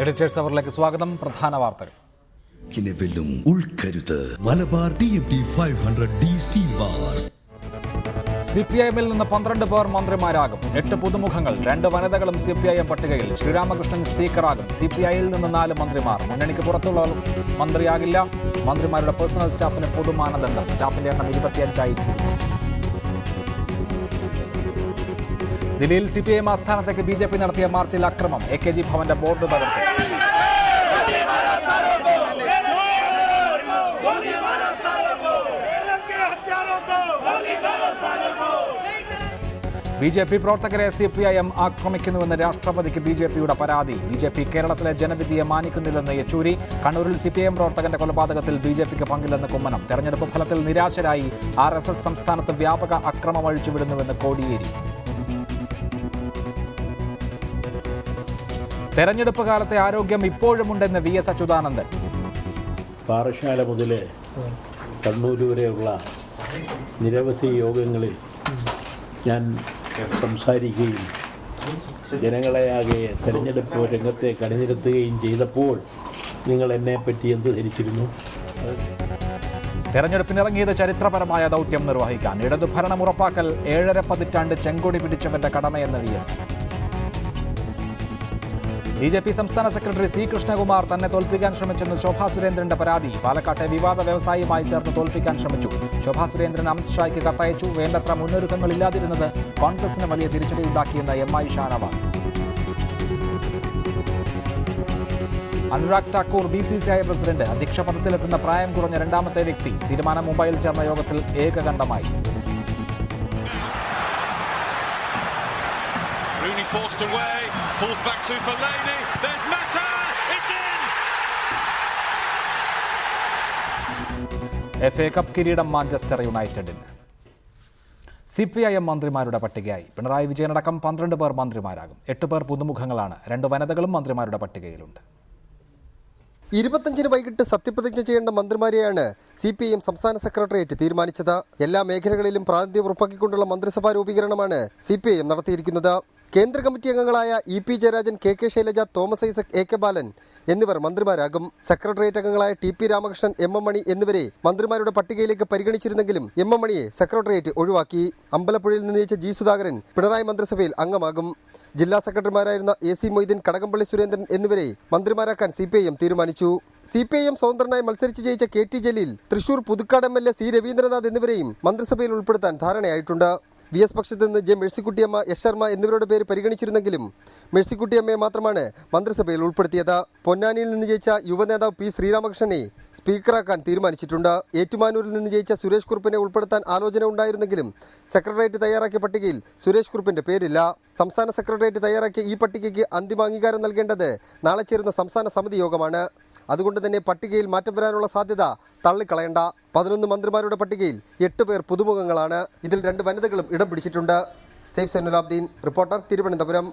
Editors അവറിലേക്ക് സ്വാഗതം. പ്രധാന വാർത്തകൾ. Malabar DMT 500D steel bars. CPIM-ൽ നിന്ന് 12 പേർ മന്ത്രിമാരാകും. 8 പുതുമുഖങ്ങൾ, 2 വനിതകളും CPIM പട്ടികയിൽ. ശ്രീരാമകൃഷ്ണൻ സ്പീക്കറാകും. CPI-ൽ നിന്ന് 4 മന്ത്രിമാർ. മുന്നണിക്ക് പുറത്തുള്ള മന്ത്രിയാകില്ല. മന്ത്രിമാരുടെ പേഴ്സണൽ സ്റ്റാഫിന് പൊതുമാനദണ്ഡം. സ്റ്റാഫിന്റെ എണ്ണം 25 ചുരുക്കും. ദില്ലിയിൽ CPIM ആസ്ഥാനത്തേക്ക് BJP നടത്തിയ മാർച്ചിൽ അക്രമം. AKG ഭവന്റെ ബോർഡ് തകർത്തു. BJP പ്രവർത്തകരെ CPIM ആക്രമിക്കുന്നുവെന്ന് രാഷ്ട്രപതിക്ക് BJPയുടെ പരാതി. BJP കേരളത്തിലെ ജനവിധിയെ മാനിക്കുന്നില്ലെന്ന് യെച്ചൂരി. കണ്ണൂരിൽ CPIM പ്രവർത്തകന്റെ കൊലപാതകത്തിൽ BJPക്ക് പങ്കില്ലെന്ന് കുമ്മനം. തെരഞ്ഞെടുപ്പ് ഫലത്തിൽ നിരാശരായി RSS സംസ്ഥാനത്ത് വ്യാപക അക്രമം അഴിച്ചുവിടുന്നുവെന്ന് കോടിയേരി. തെരഞ്ഞെടുപ്പ് കാലത്തെ ആരോഗ്യം ഇപ്പോഴുമുണ്ടെന്ന് VS അച്യുതാനന്ദൻ. പാറശാല മുതൽ കണ്ണൂർ വരെയുള്ള നിരവധി യോഗങ്ങളിൽ ഞാൻ സംസാരിക്കുകയും ജനങ്ങളെയാകെ തെരഞ്ഞെടുപ്പ് രംഗത്തേക്ക് അണിനിരത്തുകയും ചെയ്തപ്പോൾ നിങ്ങൾ എന്നെപ്പറ്റി എന്ത് ധരിച്ചിരുന്നു? തെരഞ്ഞെടുപ്പിനിറങ്ങിയത് ചരിത്രപരമായ ദൗത്യം നിർവഹിക്കാൻ. ഇടതുഭരണം ഉറപ്പാക്കൽ 7.5 പതിറ്റാണ്ട് ചെങ്കൊടി പിടിച്ചവന്റെ കടമയെന്ന് VS. BJP സംസ്ഥാന സെക്രട്ടറി C. കൃഷ്ണകുമാർ തന്നെ തോൽപ്പിക്കാൻ ശ്രമിച്ചെന്ന് ശോഭാ സുരേന്ദ്രന്റെ പരാതി. പാലക്കാട്ടെ വിവാദ വ്യവസായിയുമായി ചേർന്ന് തോൽപ്പിക്കാൻ ശ്രമിച്ചു. ശോഭാ സുരേന്ദ്രൻ അമിത്ഷായ്ക്ക് കത്തയച്ചു. വേണ്ടത്ര മുന്നൊരുക്കങ്ങളില്ലാതിരുന്നത് കോൺഗ്രസിന് വലിയ തിരിച്ചടിയുണ്ടാക്കിയെന്ന് MI Shanavas. Anurag Thakur BCCI president. അധ്യക്ഷ പദത്തിലെത്തുന്ന പ്രായം കുറഞ്ഞ രണ്ടാമത്തെ വ്യക്തി. തീരുമാനം മുംബൈയിൽ ചേർന്ന യോഗത്തിൽ ഏകകണ്ഠമായി. Rooney forced away, pulls back to Fellaini, there's Mata, it's in! FA cup കിരീടം മാഞ്ചസ്റ്റർ യുണൈറ്റഡിന്. CPIM മന്ത്രിമാരുടെ പട്ടികയായി. പിണറായി വിജയനടക്കം 12 പേർ മന്ത്രിമാരാകും. 8 പേർ പുതുമുഖങ്ങളാണ്. 2 വനിതകളും മന്ത്രിമാരുടെ പട്ടികയിലുണ്ട്. 25-ന് വൈകിട്ട് സത്യപ്രതിജ്ഞ ചെയ്യേണ്ട മന്ത്രിമാരെയാണ് CPIM സംസ്ഥാന സെക്രട്ടേറിയറ്റ് തീരുമാനിച്ചത്. എല്ലാ മേഖലകളിലും പ്രാതിനിധ്യം ഉറപ്പാക്കിക്കൊണ്ടുള്ള മന്ത്രിസഭാ രൂപീകരണമാണ് CPIM നടത്തിയിരിക്കുന്നത്. കേന്ദ്ര കമ്മിറ്റി അംഗങ്ങളായ EP Jayarajan, KK Shailaja, Thomas Isaac, AK ബാലൻ എന്നിവർ മന്ത്രിമാരാകും. സെക്രട്ടേറിയറ്റ് അംഗങ്ങളായ TP രാമകൃഷ്ണൻ, MM മണി എന്നിവരെ മന്ത്രിമാരുടെ പട്ടികയിലേക്ക് പരിഗണിച്ചിരുന്നെങ്കിലും MM മണിയെ സെക്രട്ടേറിയറ്റ് ഒഴിവാക്കി. അമ്പലപ്പുഴയിൽ നിന്ന് ജയിച്ച G. സുധാകരൻ പിണറായി മന്ത്രിസഭയിൽ അംഗമാകും. ജില്ലാ സെക്രട്ടറിമാരായിരുന്ന AC മൊയ്തീൻ, കടകംപള്ളി സുരേന്ദ്രൻ എന്നിവരെ മന്ത്രിമാരാക്കാൻ CPIM തീരുമാനിച്ചു. CPIM സ്വതന്ത്രനായി മത്സരിച്ച് ജയിച്ച KT Jaleel, Thrissur Puthukkad MLA C. Ravindranath എന്നിവരെയും മന്ത്രിസഭയിൽ ഉൾപ്പെടുത്താൻ ധാരണയായിട്ടുണ്ട്. VS പക്ഷത്ത് നിന്ന് J. മേഴ്സിക്കുട്ടിയമ്മ, S. ശർമ്മ എന്നിവരുടെ പേര് പരിഗണിച്ചിരുന്നെങ്കിലും മേഴ്സിക്കുട്ടിയമ്മയെ മാത്രമാണ് മന്ത്രിസഭയിൽ ഉൾപ്പെടുത്തിയത്. പൊന്നാനിയിൽ നിന്ന് ജയിച്ച യുവനേതാവ് P. ശ്രീരാമകൃഷ്ണനെ സ്പീക്കറാക്കാൻ തീരുമാനിച്ചിട്ടുണ്ട്. ഏറ്റുമാനൂരിൽ നിന്ന് ജയിച്ച സുരേഷ് കുറുപ്പിനെ ഉൾപ്പെടുത്താൻ ആലോചന ഉണ്ടായിരുന്നെങ്കിലും സെക്രട്ടേറിയറ്റ് തയ്യാറാക്കിയ പട്ടികയിൽ സുരേഷ് കുറുപ്പിന്റെ പേരില്ല. സംസ്ഥാന സെക്രട്ടേറിയറ്റ് തയ്യാറാക്കിയ ഈ പട്ടികയ്ക്ക് അന്തിമ അംഗീകാരം നൽകേണ്ടത് നാളെ ചേരുന്ന സംസ്ഥാന സമിതി യോഗമാണ്. അതുകൊണ്ട് തന്നെ പട്ടികയിൽ മാറ്റം വരാനുള്ള സാധ്യത തള്ളിക്കളയണ്ട. 11 മന്ത്രിമാരുടെ പട്ടികയിൽ 8 പേർ പുതുമുഖങ്ങളാണ്. ഇതിൽ 2 വനിതകളും ഇടം പിടിച്ചിട്ടുണ്ട്. സേഫ് സൈനുലാബ്ദീൻ, റിപ്പോർട്ടർ, തിരുവനന്തപുരം.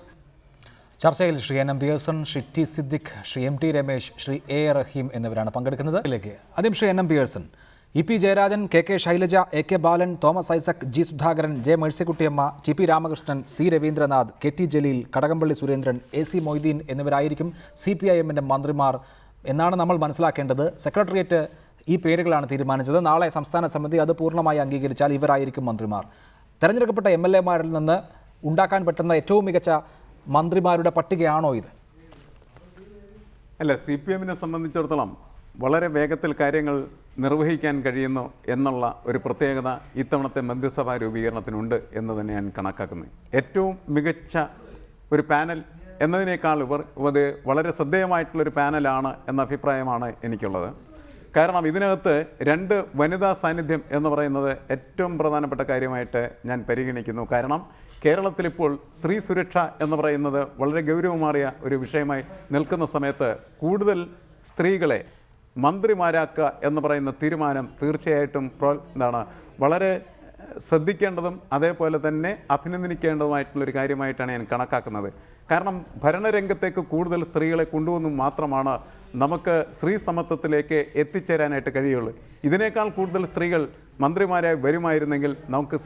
ചർച്ചയിൽ Shri NM Pearson, Shri T. Siddique, Shri MT Ramesh, Shri A. Rahim എന്നിവരാണ് പങ്കെടുക്കുന്നത്. ആദ്യം Shri NM Pearson. EP Jayarajan, KK Shailaja, AK Balan, Thomas Isaac, G. Sudhakaran, J. Mercykuttyamma, TP Ramakrishnan, C. Raveendranath, KT Jaleel, Kadakampally Surendran, AC Moideen എന്നിവരായിരിക്കും CPIM-ന്റെ മന്ത്രിമാർ എന്നാണ് നമ്മൾ മനസ്സിലാക്കേണ്ടത്. സെക്രട്ടേറിയറ്റ് ഈ പേരുകളാണ് തീരുമാനിച്ചത്. നാളെ സംസ്ഥാന സമിതി അത് പൂർണ്ണമായി അംഗീകരിച്ചാൽ ഇവരായിരിക്കും മന്ത്രിമാർ. തെരഞ്ഞെടുക്കപ്പെട്ട MLA-മാരിൽ നിന്ന് ഉണ്ടാക്കാൻ പറ്റുന്ന ഏറ്റവും മികച്ച മന്ത്രിമാരുടെ പട്ടികയാണോ ഇത്? അല്ല, CPIM-നെ സംബന്ധിച്ചിടത്തോളം വളരെ വേഗത്തിൽ കാര്യങ്ങൾ നിർവഹിക്കാൻ കഴിയുന്നു എന്നുള്ള ഒരു പ്രത്യേകത ഇത്തവണത്തെ മന്ത്രിസഭാ രൂപീകരണത്തിനുണ്ട് എന്ന് തന്നെയാണ് കണക്കാക്കുന്നത്. ഏറ്റവും മികച്ച ഒരു പാനൽ എന്നതിനേക്കാൾ അത് വളരെ ശ്രദ്ധേയമായിട്ടുള്ളൊരു പാനലാണ് എന്ന അഭിപ്രായമാണ് എനിക്കുള്ളത്. കാരണം ഇതിനകത്ത് 2 വനിതാ സാന്നിധ്യം എന്ന് പറയുന്നത് ഏറ്റവും പ്രധാനപ്പെട്ട കാര്യമായിട്ട് ഞാൻ പരിഗണിക്കുന്നു. കാരണം കേരളത്തിലിപ്പോൾ സ്ത്രീ സുരക്ഷ എന്ന് പറയുന്നത് വളരെ ഗൗരവമേറിയ ഒരു വിഷയമായി നിൽക്കുന്ന സമയത്ത് കൂടുതൽ സ്ത്രീകളെ മന്ത്രിമാരാക്കുക എന്ന് പറയുന്ന തീരുമാനം തീർച്ചയായിട്ടും വളരെ ശ്രദ്ധിക്കേണ്ടതും അതേപോലെ തന്നെ അഭിനന്ദിക്കേണ്ടതുമായിട്ടുള്ളൊരു കാര്യമായിട്ടാണ് ഞാൻ കണക്കാക്കുന്നത്. കാരണം ഭരണരംഗത്തേക്ക് കൂടുതൽ സ്ത്രീകളെ കൊണ്ടുവന്നു മാത്രമാണ് നമുക്ക് സ്ത്രീ സമത്വത്തിലേക്ക് എത്തിച്ചേരാനായിട്ട് കഴിയുള്ളൂ. ഇതിനേക്കാൾ കൂടുതൽ സ്ത്രീകൾ മന്ത്രിമാരായി വരുമായിരുന്നെങ്കിൽ നമുക്ക്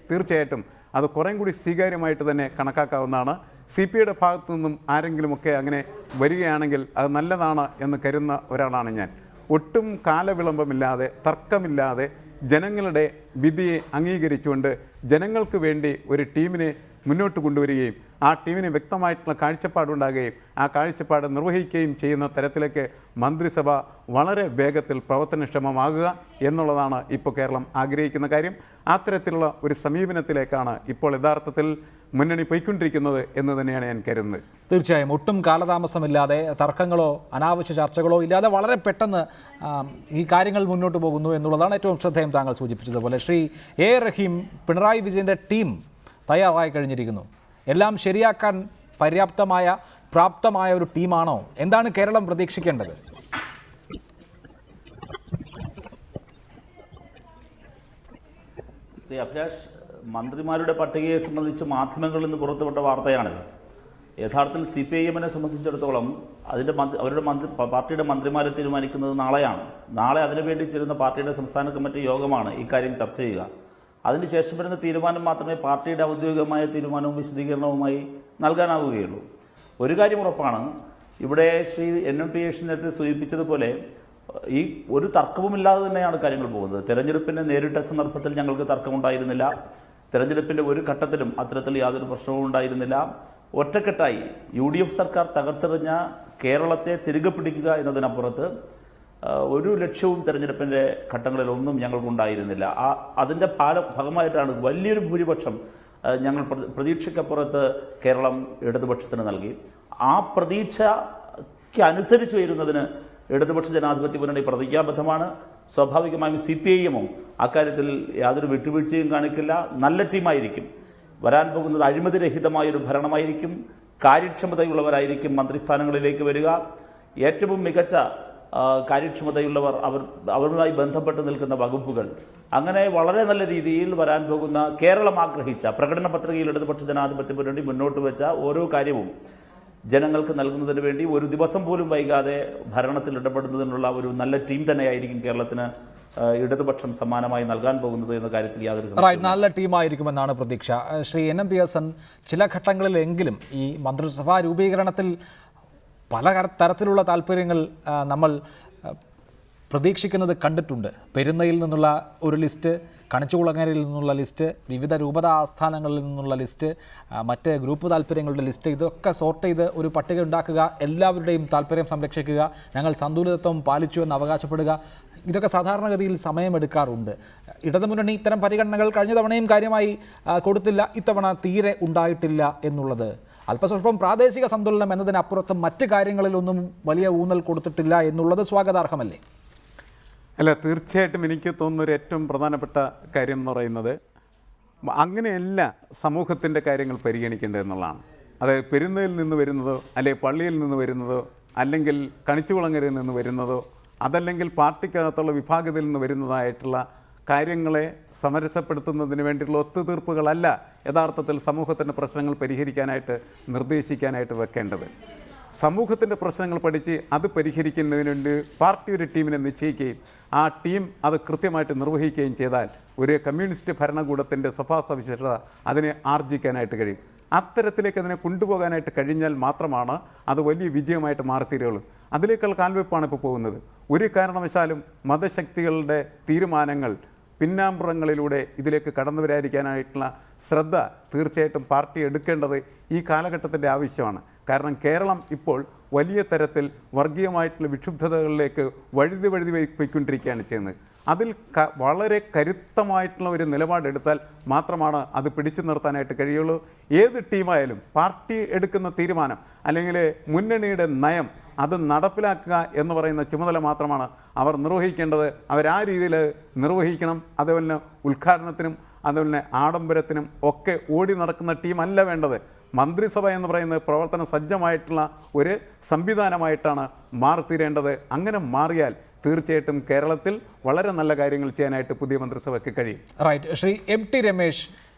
തീർച്ചയായിട്ടും അത് കുറേം കൂടി സ്വീകാര്യമായിട്ട് തന്നെ കണക്കാക്കാവുന്നതാണ്. CPIയുടെ ഭാഗത്തു നിന്നും ആരെങ്കിലുമൊക്കെ അങ്ങനെ വരികയാണെങ്കിൽ അത് നല്ലതാണ് എന്ന് കരുതുന്ന ഒരാളാണ് ഞാൻ. ഒട്ടും കാലവിളംബമില്ലാതെ തർക്കമില്ലാതെ ജനങ്ങളുടെ വിധിയെ അംഗീകരിച്ചുകൊണ്ട് ജനങ്ങൾക്ക് വേണ്ടി ഒരു ടീമിനെ മുന്നോട്ട് കൊണ്ടുവരികയും ആ ടീമിന് വ്യക്തമായിട്ടുള്ള കാഴ്ചപ്പാടുണ്ടാകുകയും ആ കാഴ്ചപ്പാട് നിർവഹിക്കുകയും ചെയ്യുന്ന തരത്തിലേക്ക് മന്ത്രിസഭ വളരെ വേഗത്തിൽ പ്രവർത്തനക്ഷമമാകുക എന്നുള്ളതാണ് ഇപ്പോൾ കേരളം ആഗ്രഹിക്കുന്ന കാര്യം. അത്തരത്തിലുള്ള ഒരു സമീപനത്തിലേക്കാണ് ഇപ്പോൾ യഥാർത്ഥത്തിൽ മുന്നണി പോയിക്കൊണ്ടിരിക്കുന്നത് എന്ന് തന്നെയാണ് ഞാൻ കരുതുന്നത്. തീർച്ചയായും ഒട്ടും കാലതാമസമില്ലാതെ തർക്കങ്ങളോ അനാവശ്യ ചർച്ചകളോ ഇല്ലാതെ വളരെ പെട്ടെന്ന് ഈ കാര്യങ്ങൾ മുന്നോട്ട് പോകുന്നു എന്നുള്ളതാണ് ഏറ്റവും ശ്രദ്ധേയം. താങ്കൾ സൂചിപ്പിച്ചതുപോലെ ശ്രീ A. റഹീം, പിണറായി വിജയൻ്റെ ടീം തയ്യാറായി കഴിഞ്ഞിരിക്കുന്നു. എല്ലാം ശരിയാക്കാൻ പ്രാപ്തമായ ഒരു ടീമാണോ? എന്താണ് കേരളം പ്രതീക്ഷിക്കേണ്ടത്? ശ്രീ അഭിലാഷ്, മന്ത്രിമാരുടെ പട്ടികയെ സംബന്ധിച്ച് മാധ്യമങ്ങളിൽ നിന്ന് പുറത്തുവിട്ട വാർത്തയാണിത്. യഥാർത്ഥത്തിൽ CPIMനെ സംബന്ധിച്ചിടത്തോളം അവരുടെ പാർട്ടിയുടെ മന്ത്രിമാരെ തീരുമാനിക്കുന്നത് നാളെയാണ്. നാളെ അതിനുവേണ്ടി ചേരുന്ന പാർട്ടിയുടെ സംസ്ഥാന കമ്മിറ്റി യോഗമാണ് ഇക്കാര്യം ചർച്ച ചെയ്യുക. അതിനുശേഷം വരുന്ന തീരുമാനം മാത്രമേ പാർട്ടിയുടെ ഔദ്യോഗികമായ തീരുമാനവും വിശദീകരണവുമായി നൽകാനാവുകയുള്ളൂ. ഒരു കാര്യം ഉറപ്പാണ്, ഇവിടെ ശ്രീ NMPS നേരത്തെ സൂചിപ്പിച്ചതുപോലെ ഈ ഒരു തർക്കവുമില്ലാതെ തന്നെയാണ് കാര്യങ്ങൾ പോകുന്നത്. തെരഞ്ഞെടുപ്പിനെ നേരിട്ട സന്ദർഭത്തിൽ ഞങ്ങൾക്ക് തർക്കമുണ്ടായിരുന്നില്ല. തെരഞ്ഞെടുപ്പിൻ്റെ ഒരു ഘട്ടത്തിലും അത്തരത്തിൽ യാതൊരു പ്രശ്നവും ഉണ്ടായിരുന്നില്ല. ഒറ്റക്കെട്ടായി UDF സർക്കാർ തകർത്തെറിഞ്ഞ കേരളത്തെ തിരികെ പിടിക്കുക എന്നതിനപ്പുറത്ത് ഒരു ലക്ഷ്യവും തെരഞ്ഞെടുപ്പിൻ്റെ ഘട്ടങ്ങളിലൊന്നും ഞങ്ങൾക്കുണ്ടായിരുന്നില്ല. അതിൻ്റെ ഭാഗമായിട്ടാണ് വലിയൊരു ഭൂരിപക്ഷം ഞങ്ങൾ പ്രതീക്ഷയ്ക്കപ്പുറത്ത് കേരളം ഇടതുപക്ഷത്തിന് നൽകി. ആ പ്രതീക്ഷയ്ക്ക് അനുസരിച്ച് വരുന്നതിന് ഇടതുപക്ഷ ജനാധിപത്യ മുന്നണി പ്രതിജ്ഞാബദ്ധമാണ്. സ്വാഭാവികമായും CPIMും അക്കാര്യത്തിൽ യാതൊരു വിട്ടുവീഴ്ചയും കാണിക്കില്ല. നല്ല ടീമായിരിക്കും. വരാൻ പോകുന്നത് അഴിമതിരഹിതമായൊരു ഭരണമായിരിക്കും. കാര്യക്ഷമതയുള്ളവരായിരിക്കും മന്ത്രിസ്ഥാനങ്ങളിലേക്ക് വരിക. ഏറ്റവും മികച്ച കാര്യക്ഷമതയുള്ളവർ, അവരുമായി ബന്ധപ്പെട്ട് നിൽക്കുന്ന വകുപ്പുകൾ, അങ്ങനെ വളരെ നല്ല രീതിയിൽ വരാൻ പോകുന്ന കേരളം ആഗ്രഹിച്ച പ്രകടന പത്രികയിൽ ഇടതുപക്ഷ ജനാധിപത്യ മുന്നണി മുന്നോട്ട് വെച്ച ഓരോ കാര്യവും ജനങ്ങൾക്ക് നൽകുന്നതിന് വേണ്ടി ഒരു ദിവസം പോലും വൈകാതെ ഭരണത്തിൽ ഇടപെടുന്നതിനുള്ള ഒരു നല്ല ടീം തന്നെയായിരിക്കും കേരളത്തിന് ഇടതുപക്ഷം സമ്മാനമായി നൽകാൻ പോകുന്നത് എന്ന കാര്യത്തിൽ യാതൊരു നല്ല ടീമായിരിക്കുമെന്നാണ് പ്രതീക്ഷ. ശ്രീ NMPS ചില ഘട്ടങ്ങളിലെങ്കിലും ഈ മന്ത്രിസഭാ രൂപീകരണത്തിൽ പല തരത്തിലുള്ള താല്പര്യങ്ങൾ നമ്മൾ പ്രതീക്ഷിക്കുന്നത് കണ്ടിട്ടുണ്ട്. പെരുന്നയിൽ നിന്നുള്ള ഒരു ലിസ്റ്റ്, കണിച്ചുകുളങ്ങരയിൽ നിന്നുള്ള ലിസ്റ്റ്, വിവിധ രൂപത ആസ്ഥാനങ്ങളിൽ നിന്നുള്ള ലിസ്റ്റ്, മറ്റ് ഗ്രൂപ്പ് താല്പര്യങ്ങളുടെ ലിസ്റ്റ്, ഇതൊക്കെ സോർട്ട് ചെയ്ത് ഒരു പട്ടിക ഉണ്ടാക്കുക, എല്ലാവരുടെയും താല്പര്യം സംരക്ഷിക്കുക, ഞങ്ങൾ സന്തുലിതത്വം പാലിച്ചു എന്ന് അവകാശപ്പെടുക, ഇതൊക്കെ സാധാരണഗതിയിൽ സമയമെടുക്കാറുണ്ട്. ഇടതുമുന്നണി ഇത്തരം പരിഗണനകൾ കഴിഞ്ഞ തവണയും കാര്യമായി കൊടുത്തില്ല, ഇത്തവണ തീരെ ഉണ്ടായിട്ടില്ല എന്നുള്ളത് അല്പസ്വല്പം പ്രാദേശിക സന്തുലനം എന്നതിനപ്പുറത്ത് മറ്റ് കാര്യങ്ങളിലൊന്നും വലിയ ഊന്നൽ കൊടുത്തിട്ടില്ല എന്നുള്ളത് സ്വാഗതാർഹമല്ലേ? അല്ല, തീർച്ചയായിട്ടും എനിക്ക് തോന്നുന്നൊരു ഏറ്റവും പ്രധാനപ്പെട്ട കാര്യം എന്ന് പറയുന്നത് അങ്ങനെയല്ല സമൂഹത്തിൻ്റെ കാര്യങ്ങൾ പരിഗണിക്കേണ്ടത് എന്നുള്ളതാണ്. അതായത് പെരുന്നയിൽ നിന്ന് വരുന്നതോ അല്ലെങ്കിൽ പള്ളിയിൽ നിന്ന് വരുന്നതോ അല്ലെങ്കിൽ കണിച്ചുകുളങ്ങരയിൽ നിന്ന് വരുന്നതോ അതല്ലെങ്കിൽ പാർട്ടിക്കകത്തുള്ള വിഭാഗത്തിൽ നിന്ന് വരുന്നതായിട്ടുള്ള കാര്യങ്ങളെ സമരസപ്പെടുത്തുന്നതിന് വേണ്ടിയുള്ള ഒത്തുതീർപ്പുകളല്ല യഥാർത്ഥത്തിൽ സമൂഹത്തിൻ്റെ പ്രശ്നങ്ങൾ പരിഹരിക്കാനായിട്ട് നിർദ്ദേശിക്കാനായിട്ട് വെക്കേണ്ടത്. സമൂഹത്തിൻ്റെ പ്രശ്നങ്ങൾ പഠിച്ച് അത് പരിഹരിക്കുന്നതിന് വേണ്ടി പാർട്ടി ഒരു ടീമിനെ നിശ്ചയിക്കുകയും ആ ടീം അത് കൃത്യമായിട്ട് നിർവഹിക്കുകയും ചെയ്താൽ ഒരു കമ്മ്യൂണിസ്റ്റ് ഭരണകൂടത്തിൻ്റെ സ്വഭാവ സവിശേഷത അതിനെ ആർജിക്കാനായിട്ട് കഴിയും. അത്തരത്തിലേക്ക് അതിനെ കൊണ്ടുപോകാനായിട്ട് കഴിഞ്ഞാൽ മാത്രമാണ് അത് വലിയ വിജയമായിട്ട് മാറിത്തീരുകയുള്ളൂ. അതിലേക്കുള്ള കാൽവെപ്പാണ് ഇപ്പോൾ പോകുന്നത്. ഒരു കാരണവശാലും മതശക്തികളുടെ തീരുമാനങ്ങൾ പിന്നാമ്പുറങ്ങളിലൂടെ ഇതിലേക്ക് കടന്നു വരാതിരിക്കാനായിട്ടുള്ള ശ്രദ്ധ തീർച്ചയായിട്ടും പാർട്ടി എടുക്കേണ്ടത് ഈ കാലഘട്ടത്തിൻ്റെ ആവശ്യമാണ്. കാരണം കേരളം ഇപ്പോൾ വലിയ തരത്തിൽ വർഗീയമായിട്ടുള്ള വിക്ഷുബ്ധതകളിലേക്ക് വഴുതി പോയിക്കൊണ്ടിരിക്കുകയാണ് ചെയ്യുന്നത്. അതിൽ വളരെ കരുത്തമായിട്ടുള്ള ഒരു നിലപാടെടുത്താൽ മാത്രമാണ് അത് പിടിച്ചു നിർത്താനായിട്ട് കഴിയുള്ളൂ. ഏത് ടീമായാലും പാർട്ടി എടുക്കുന്ന തീരുമാനം അല്ലെങ്കിൽ മുന്നണിയുടെ നയം അത് നടപ്പിലാക്കുക എന്ന് പറയുന്ന ചുമതല മാത്രമാണ് അവർ നിർവഹിക്കേണ്ടത്. അവരാ രീതിയിൽ നിർവഹിക്കണം. അതുപോലെ തന്നെ ഉദ്ഘാടനത്തിനും അതുപോലെ തന്നെ ആഡംബരത്തിനും ഒക്കെ ഓടി നടക്കുന്ന ടീമല്ല വേണ്ടത്. മന്ത്രിസഭ എന്ന് പറയുന്നത് പ്രവർത്തന സജ്ജമായിട്ടുള്ള ഒരു സംവിധാനമായിട്ടാണ് മാറിത്തീരേണ്ടത്. അങ്ങനെ മാറിയാൽ തീർച്ചയായിട്ടും കേരളത്തിൽ വളരെ നല്ല കാര്യങ്ങൾ ചെയ്യാനായിട്ട് പുതിയ മന്ത്രിസഭയ്ക്ക് കഴിയും. റൈറ്റ്. ശ്രീ MT രമേശ്,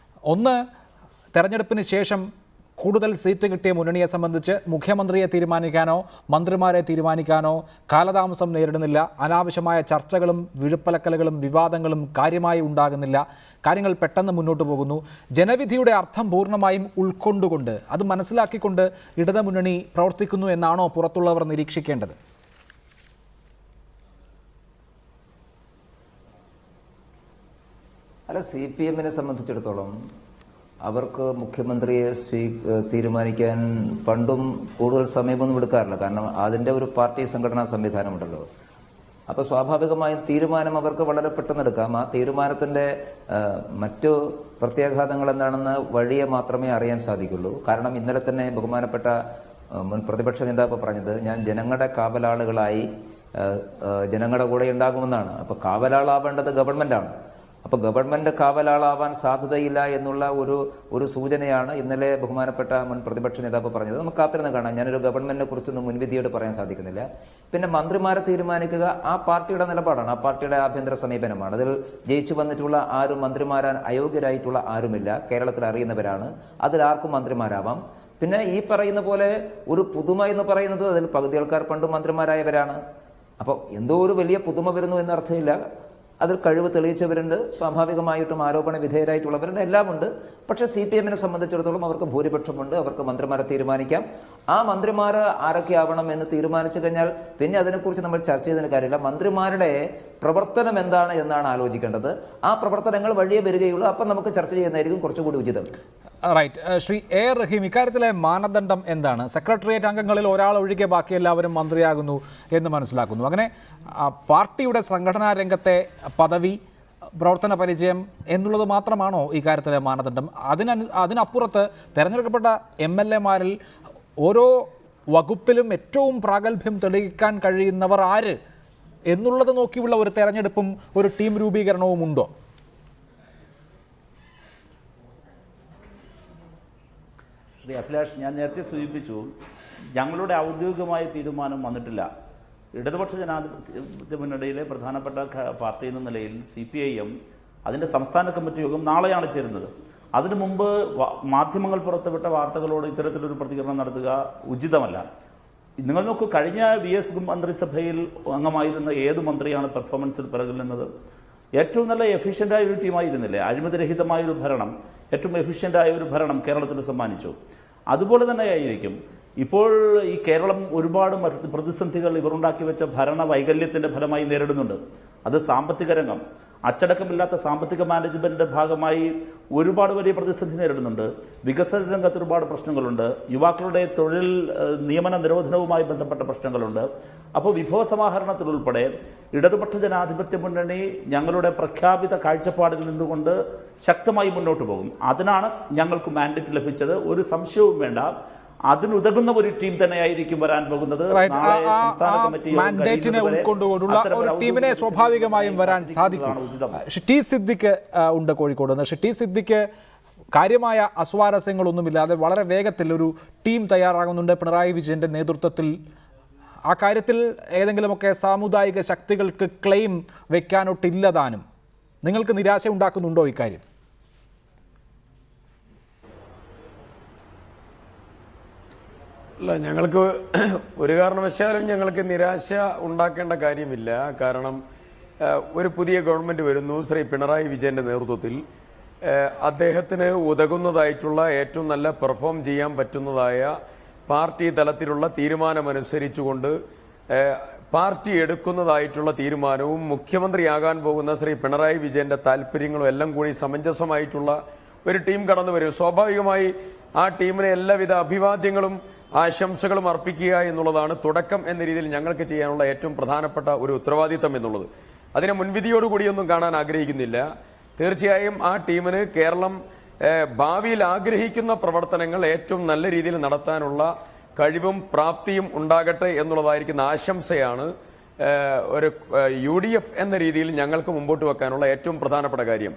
ഒന്ന് തെരഞ്ഞെടുപ്പിന് ശേഷം കൂടുതൽ സീറ്റ് കിട്ടിയ മുന്നണിയെ സംബന്ധിച്ച് മുഖ്യമന്ത്രിയെ തീരുമാനിക്കാനോ മന്ത്രിമാരെ തീരുമാനിക്കാനോ കാലതാമസം നേരിടുന്നില്ല. അനാവശ്യമായ ചർച്ചകളും വിഴുപ്പലക്കലുകളും വിവാദങ്ങളും കാര്യമായി ഉണ്ടാകുന്നില്ല. കാര്യങ്ങൾ പെട്ടെന്ന് മുന്നോട്ട് പോകുന്നു. ജനവിധിയുടെ അർത്ഥം പൂർണ്ണമായും ഉൾക്കൊണ്ടുകൊണ്ട് അത് മനസ്സിലാക്കിക്കൊണ്ട് ഇടതുമുന്നണി പ്രവർത്തിക്കുന്നു എന്നാണോ പുറത്തുള്ളവർ നിരീക്ഷിക്കേണ്ടത്? അല്ല, CPM-നെ സംബന്ധിച്ചിടത്തോളം അവർക്ക് മുഖ്യമന്ത്രിയെ തീരുമാനിക്കാൻ പണ്ടും കൂടുതൽ സമയമൊന്നും എടുക്കാറില്ല. കാരണം അതിൻ്റെ ഒരു പാർട്ടി സംഘടനാ സംവിധാനമുണ്ടല്ലോ. അപ്പോൾ സ്വാഭാവികമായും തീരുമാനം അവർക്ക് വളരെ പെട്ടെന്ന് എടുക്കാം. ആ തീരുമാനത്തിൻ്റെ മറ്റു പ്രത്യാഘാതങ്ങൾ എന്താണെന്ന് വഴിയെ മാത്രമേ അറിയാൻ സാധിക്കുള്ളൂ. കാരണം ഇന്നലെ തന്നെ ബഹുമാനപ്പെട്ട മുൻ പ്രതിപക്ഷ നേതാവ് പറഞ്ഞത്, ഞാൻ ജനങ്ങളുടെ കാവലാളുകളായി ജനങ്ങളുടെ കൂടെ ഉണ്ടാകുമെന്നാണ്. അപ്പോൾ കാവലാളാവേണ്ടത് ഗവൺമെൻറ്റാണ്. അപ്പോൾ ഗവൺമെൻറ് കാവലാളാവാൻ സാധ്യതയില്ല എന്നുള്ള ഒരു സൂചനയാണ് ഇന്നലെ ബഹുമാനപ്പെട്ട മുൻ പ്രതിപക്ഷ നേതാവ് പറഞ്ഞത്. നമുക്ക് കാത്തിരുന്ന് കാണാം. ഞാനൊരു ഗവൺമെൻറ്റിനെ കുറിച്ചൊന്നും മുൻവിധിയോട് പറയാൻ സാധിക്കുന്നില്ല. പിന്നെ മന്ത്രിമാരെ തീരുമാനിക്കുക ആ പാർട്ടിയുടെ നിലപാടാണ്, ആ പാർട്ടിയുടെ ആഭ്യന്തര സമീപനമാണ്. അതിൽ ജയിച്ചു വന്നിട്ടുള്ള ആരും മന്ത്രിമാരാൻ അയോഗ്യരായിട്ടുള്ള ആരുമില്ല. കേരളത്തിൽ അറിയുന്നവരാണ്. അതിലാർക്കും മന്ത്രിമാരാവാം. പിന്നെ ഈ പറയുന്ന പോലെ ഒരു പുതുമ എന്ന് പറയുന്നത് അതിൽ പകുതി ആൾക്കാർ പണ്ട് മന്ത്രിമാരായവരാണ്. അപ്പോൾ എന്തോ ഒരു വലിയ പുതുമ വരുന്നു എന്നർത്ഥമില്ല. അതിൽ കഴിവ് തെളിയിച്ചവരുണ്ട്, സ്വാഭാവികമായിട്ടും ആരോപണ വിധേയരായിട്ടുള്ളവരുണ്ട്, എല്ലാം ഉണ്ട്. പക്ഷേ CPM-നെ സംബന്ധിച്ചിടത്തോളം അവർക്ക് ഭൂരിപക്ഷമുണ്ട്. അവർക്ക് മന്ത്രിമാരെ തീരുമാനിക്കാം. ആ മന്ത്രിമാർ ആരൊക്കെ ആവണം എന്ന് തീരുമാനിച്ചു കഴിഞ്ഞാൽ പിന്നെ അതിനെക്കുറിച്ച് നമ്മൾ ചർച്ച ചെയ്തതിന് കാര്യമില്ല. മന്ത്രിമാരുടെ പ്രവർത്തനം എന്താണ് എന്നാണ് ആലോചിക്കേണ്ടത്. ആ പ്രവർത്തനങ്ങൾ വഴിയേ വരികയുള്ളൂ. അപ്പം നമുക്ക് ചർച്ച ചെയ്യുന്നതായിരിക്കും കുറച്ചുകൂടി ഉചിതം. റൈറ്റ്. ശ്രീ A. റഹീം, ഇക്കാര്യത്തിലെ മാനദണ്ഡം എന്താണ്? സെക്രട്ടേറിയറ്റ് അംഗങ്ങളിൽ ഒരാൾ ഒഴികെ ബാക്കി എല്ലാവരും മന്ത്രിയാകുന്നു എന്ന് മനസ്സിലാക്കുന്നു. അങ്ങനെ പാർട്ടിയുടെ സംഘടനാ രംഗത്തെ പദവി, പ്രവർത്തന പരിചയം എന്നുള്ളത് മാത്രമാണോ ഈ കാര്യത്തിലെ മാനദണ്ഡം? അതിനപ്പുറത്ത് തിരഞ്ഞെടുക്കപ്പെട്ട MLA-മാരിൽ ഓരോ വകുപ്പിലും ഏറ്റവും പ്രാഗൽഭ്യം തെളിയിക്കാൻ കഴിയുന്നവർ ആര് എന്നുള്ളത് നോക്കിയുള്ള ഒരു തെരഞ്ഞെടുപ്പും ഒരു ടീം രൂപീകരണവും ഉണ്ടോ? ശ്രീ അഭിലാഷ്, ഞാൻ നേരത്തെ സൂചിപ്പിച്ചു, ഞങ്ങളുടെ ഔദ്യോഗികമായ തീരുമാനം വന്നിട്ടില്ല. ഇടതുപക്ഷ ജനാധിപത്യ മുന്നണിയിലെ പ്രധാനപ്പെട്ട പാർട്ടി എന്ന നിലയിൽ CPIM അതിൻ്റെ സംസ്ഥാന കമ്മിറ്റി യോഗം നാളെയാണ് ചേരുന്നത്. അതിനു മുമ്പ് മാധ്യമങ്ങൾ പുറത്തുവിട്ട വാർത്തകളോട് ഇത്തരത്തിലൊരു പ്രതികരണം നടത്തുക ഉചിതമല്ല. നിങ്ങൾ നോക്കൂ, കഴിഞ്ഞ VS മന്ത്രിസഭയിൽ അംഗമായിരുന്ന ഏത് മന്ത്രിയാണ് പെർഫോമൻസിൽ പിറകിൽ നിന്നത്? ഏറ്റവും നല്ല എഫിഷ്യൻ്റായ ഒരു ടീമായിരുന്നില്ലേ? അഴിമതിരഹിതമായൊരു ഭരണം, ഏറ്റവും എഫിഷ്യൻ്റായ ഒരു ഭരണം കേരളത്തിന് സമ്മാനിച്ചു. അതുപോലെ തന്നെ ആയിരിക്കും ഇപ്പോൾ ഈ കേരളം ഒരുപാട് പ്രതിസന്ധികൾ ഇവരുണ്ടാക്കി വെച്ച ഭരണ വൈകല്യത്തിൻ്റെ ഫലമായി നേരിടുന്നുണ്ട്. അത് സാമ്പത്തിക രംഗം, അച്ചടക്കമില്ലാത്ത സാമ്പത്തിക മാനേജ്മെൻറ്റിൻ്റെ ഭാഗമായി ഒരുപാട് വലിയ പ്രതിസന്ധി നേരിടുന്നുണ്ട്. വികസന രംഗത്ത് ഒരുപാട് പ്രശ്നങ്ങളുണ്ട്. യുവാക്കളുടെ തൊഴിൽ നിയമന നിരോധനവുമായി ബന്ധപ്പെട്ട പ്രശ്നങ്ങളുണ്ട്. അപ്പോൾ വിഭവസമാഹരണത്തിലുൾപ്പെടെ ഇടതുപക്ഷ ജനാധിപത്യ മുന്നണി ഞങ്ങളുടെ പ്രഖ്യാപിത കാഴ്ചപ്പാടിൽ നിന്നുകൊണ്ട് ശക്തമായി മുന്നോട്ട് പോകും. അതിനാണ് ഞങ്ങൾക്ക് മാൻഡേറ്റ് ലഭിച്ചത്. ഒരു സംശയവും വേണ്ട. അതിനുതകുന്ന ഒരു ടീം തന്നെയായിരിക്കും വരാൻ പോകുന്നത്. മാൻഡേറ്റിനെ ഉൾക്കൊണ്ടുകൊണ്ടുള്ള ഒരു ടീമിനെ സ്വാഭാവികമായും വരാൻ സാധിക്കും. ടി സിദ്ദിഖ് ഉണ്ട് കോഴിക്കോട്. ടി സിദ്ദിഖ് കാര്യമായ അസ്വാരസ്യങ്ങളൊന്നുമില്ലാതെ വളരെ വേഗത്തിൽ ഒരു ടീം തയ്യാറാകുന്നുണ്ട് പിണറായി വിജയൻ്റെ നേതൃത്വത്തിൽ. ആ കാര്യത്തിൽ ഏതെങ്കിലുമൊക്കെ സാമുദായിക ശക്തികൾക്ക് ക്ലെയിം വെക്കാനൊട്ടില്ലതാനും. നിങ്ങൾക്ക് നിരാശ ഉണ്ടാക്കുന്നുണ്ടോ ഇക്കാര്യം? അല്ല, ഞങ്ങൾക്ക് ഒരു കാരണവശാലും ഞങ്ങൾക്ക് നിരാശ ഉണ്ടാക്കേണ്ട കാര്യമില്ല. കാരണം ഒരു പുതിയ ഗവൺമെൻറ് വരുന്നു ശ്രീ പിണറായി വിജയൻ്റെ നേതൃത്വത്തിൽ. അദ്ദേഹത്തിന് ഉതകുന്നതായിട്ടുള്ള ഏറ്റവും നല്ല പെർഫോം ചെയ്യാൻ പറ്റുന്നതായ പാർട്ടി തലത്തിലുള്ള തീരുമാനമനുസരിച്ചുകൊണ്ട് പാർട്ടി എടുക്കുന്നതായിട്ടുള്ള തീരുമാനവും മുഖ്യമന്ത്രിയാകാൻ പോകുന്ന ശ്രീ പിണറായി വിജയൻ്റെ താല്പര്യങ്ങളും എല്ലാം കൂടി സമഞ്ജസമായിട്ടുള്ള ഒരു ടീം കടന്നു വരും. സ്വാഭാവികമായി ആ ടീമിന് എല്ലാവിധ അഭിവാദ്യങ്ങളും ആശംസകളും അർപ്പിക്കുക എന്നുള്ളതാണ് തുടക്കം എന്ന രീതിയിൽ ഞങ്ങൾക്ക് ചെയ്യാനുള്ള ഏറ്റവും പ്രധാനപ്പെട്ട ഒരു ഉത്തരവാദിത്തം എന്നുള്ളത്. അതിനെ മുൻവിധിയോടുകൂടിയൊന്നും കാണാൻ ആഗ്രഹിക്കുന്നില്ല. തീർച്ചയായും ആ ടീമിന് കേരളം ഭാവിയിൽ ആഗ്രഹിക്കുന്ന പ്രവർത്തനങ്ങൾ ഏറ്റവും നല്ല രീതിയിൽ നടത്താനുള്ള കഴിവും പ്രാപ്തിയും ഉണ്ടാകട്ടെ എന്നുള്ളതായിരിക്കുന്ന ആശംസയാണ് ഒരു UDF എന്ന രീതിയിൽ ഞങ്ങൾക്ക് മുമ്പോട്ട് വെക്കാനുള്ള ഏറ്റവും പ്രധാനപ്പെട്ട കാര്യം.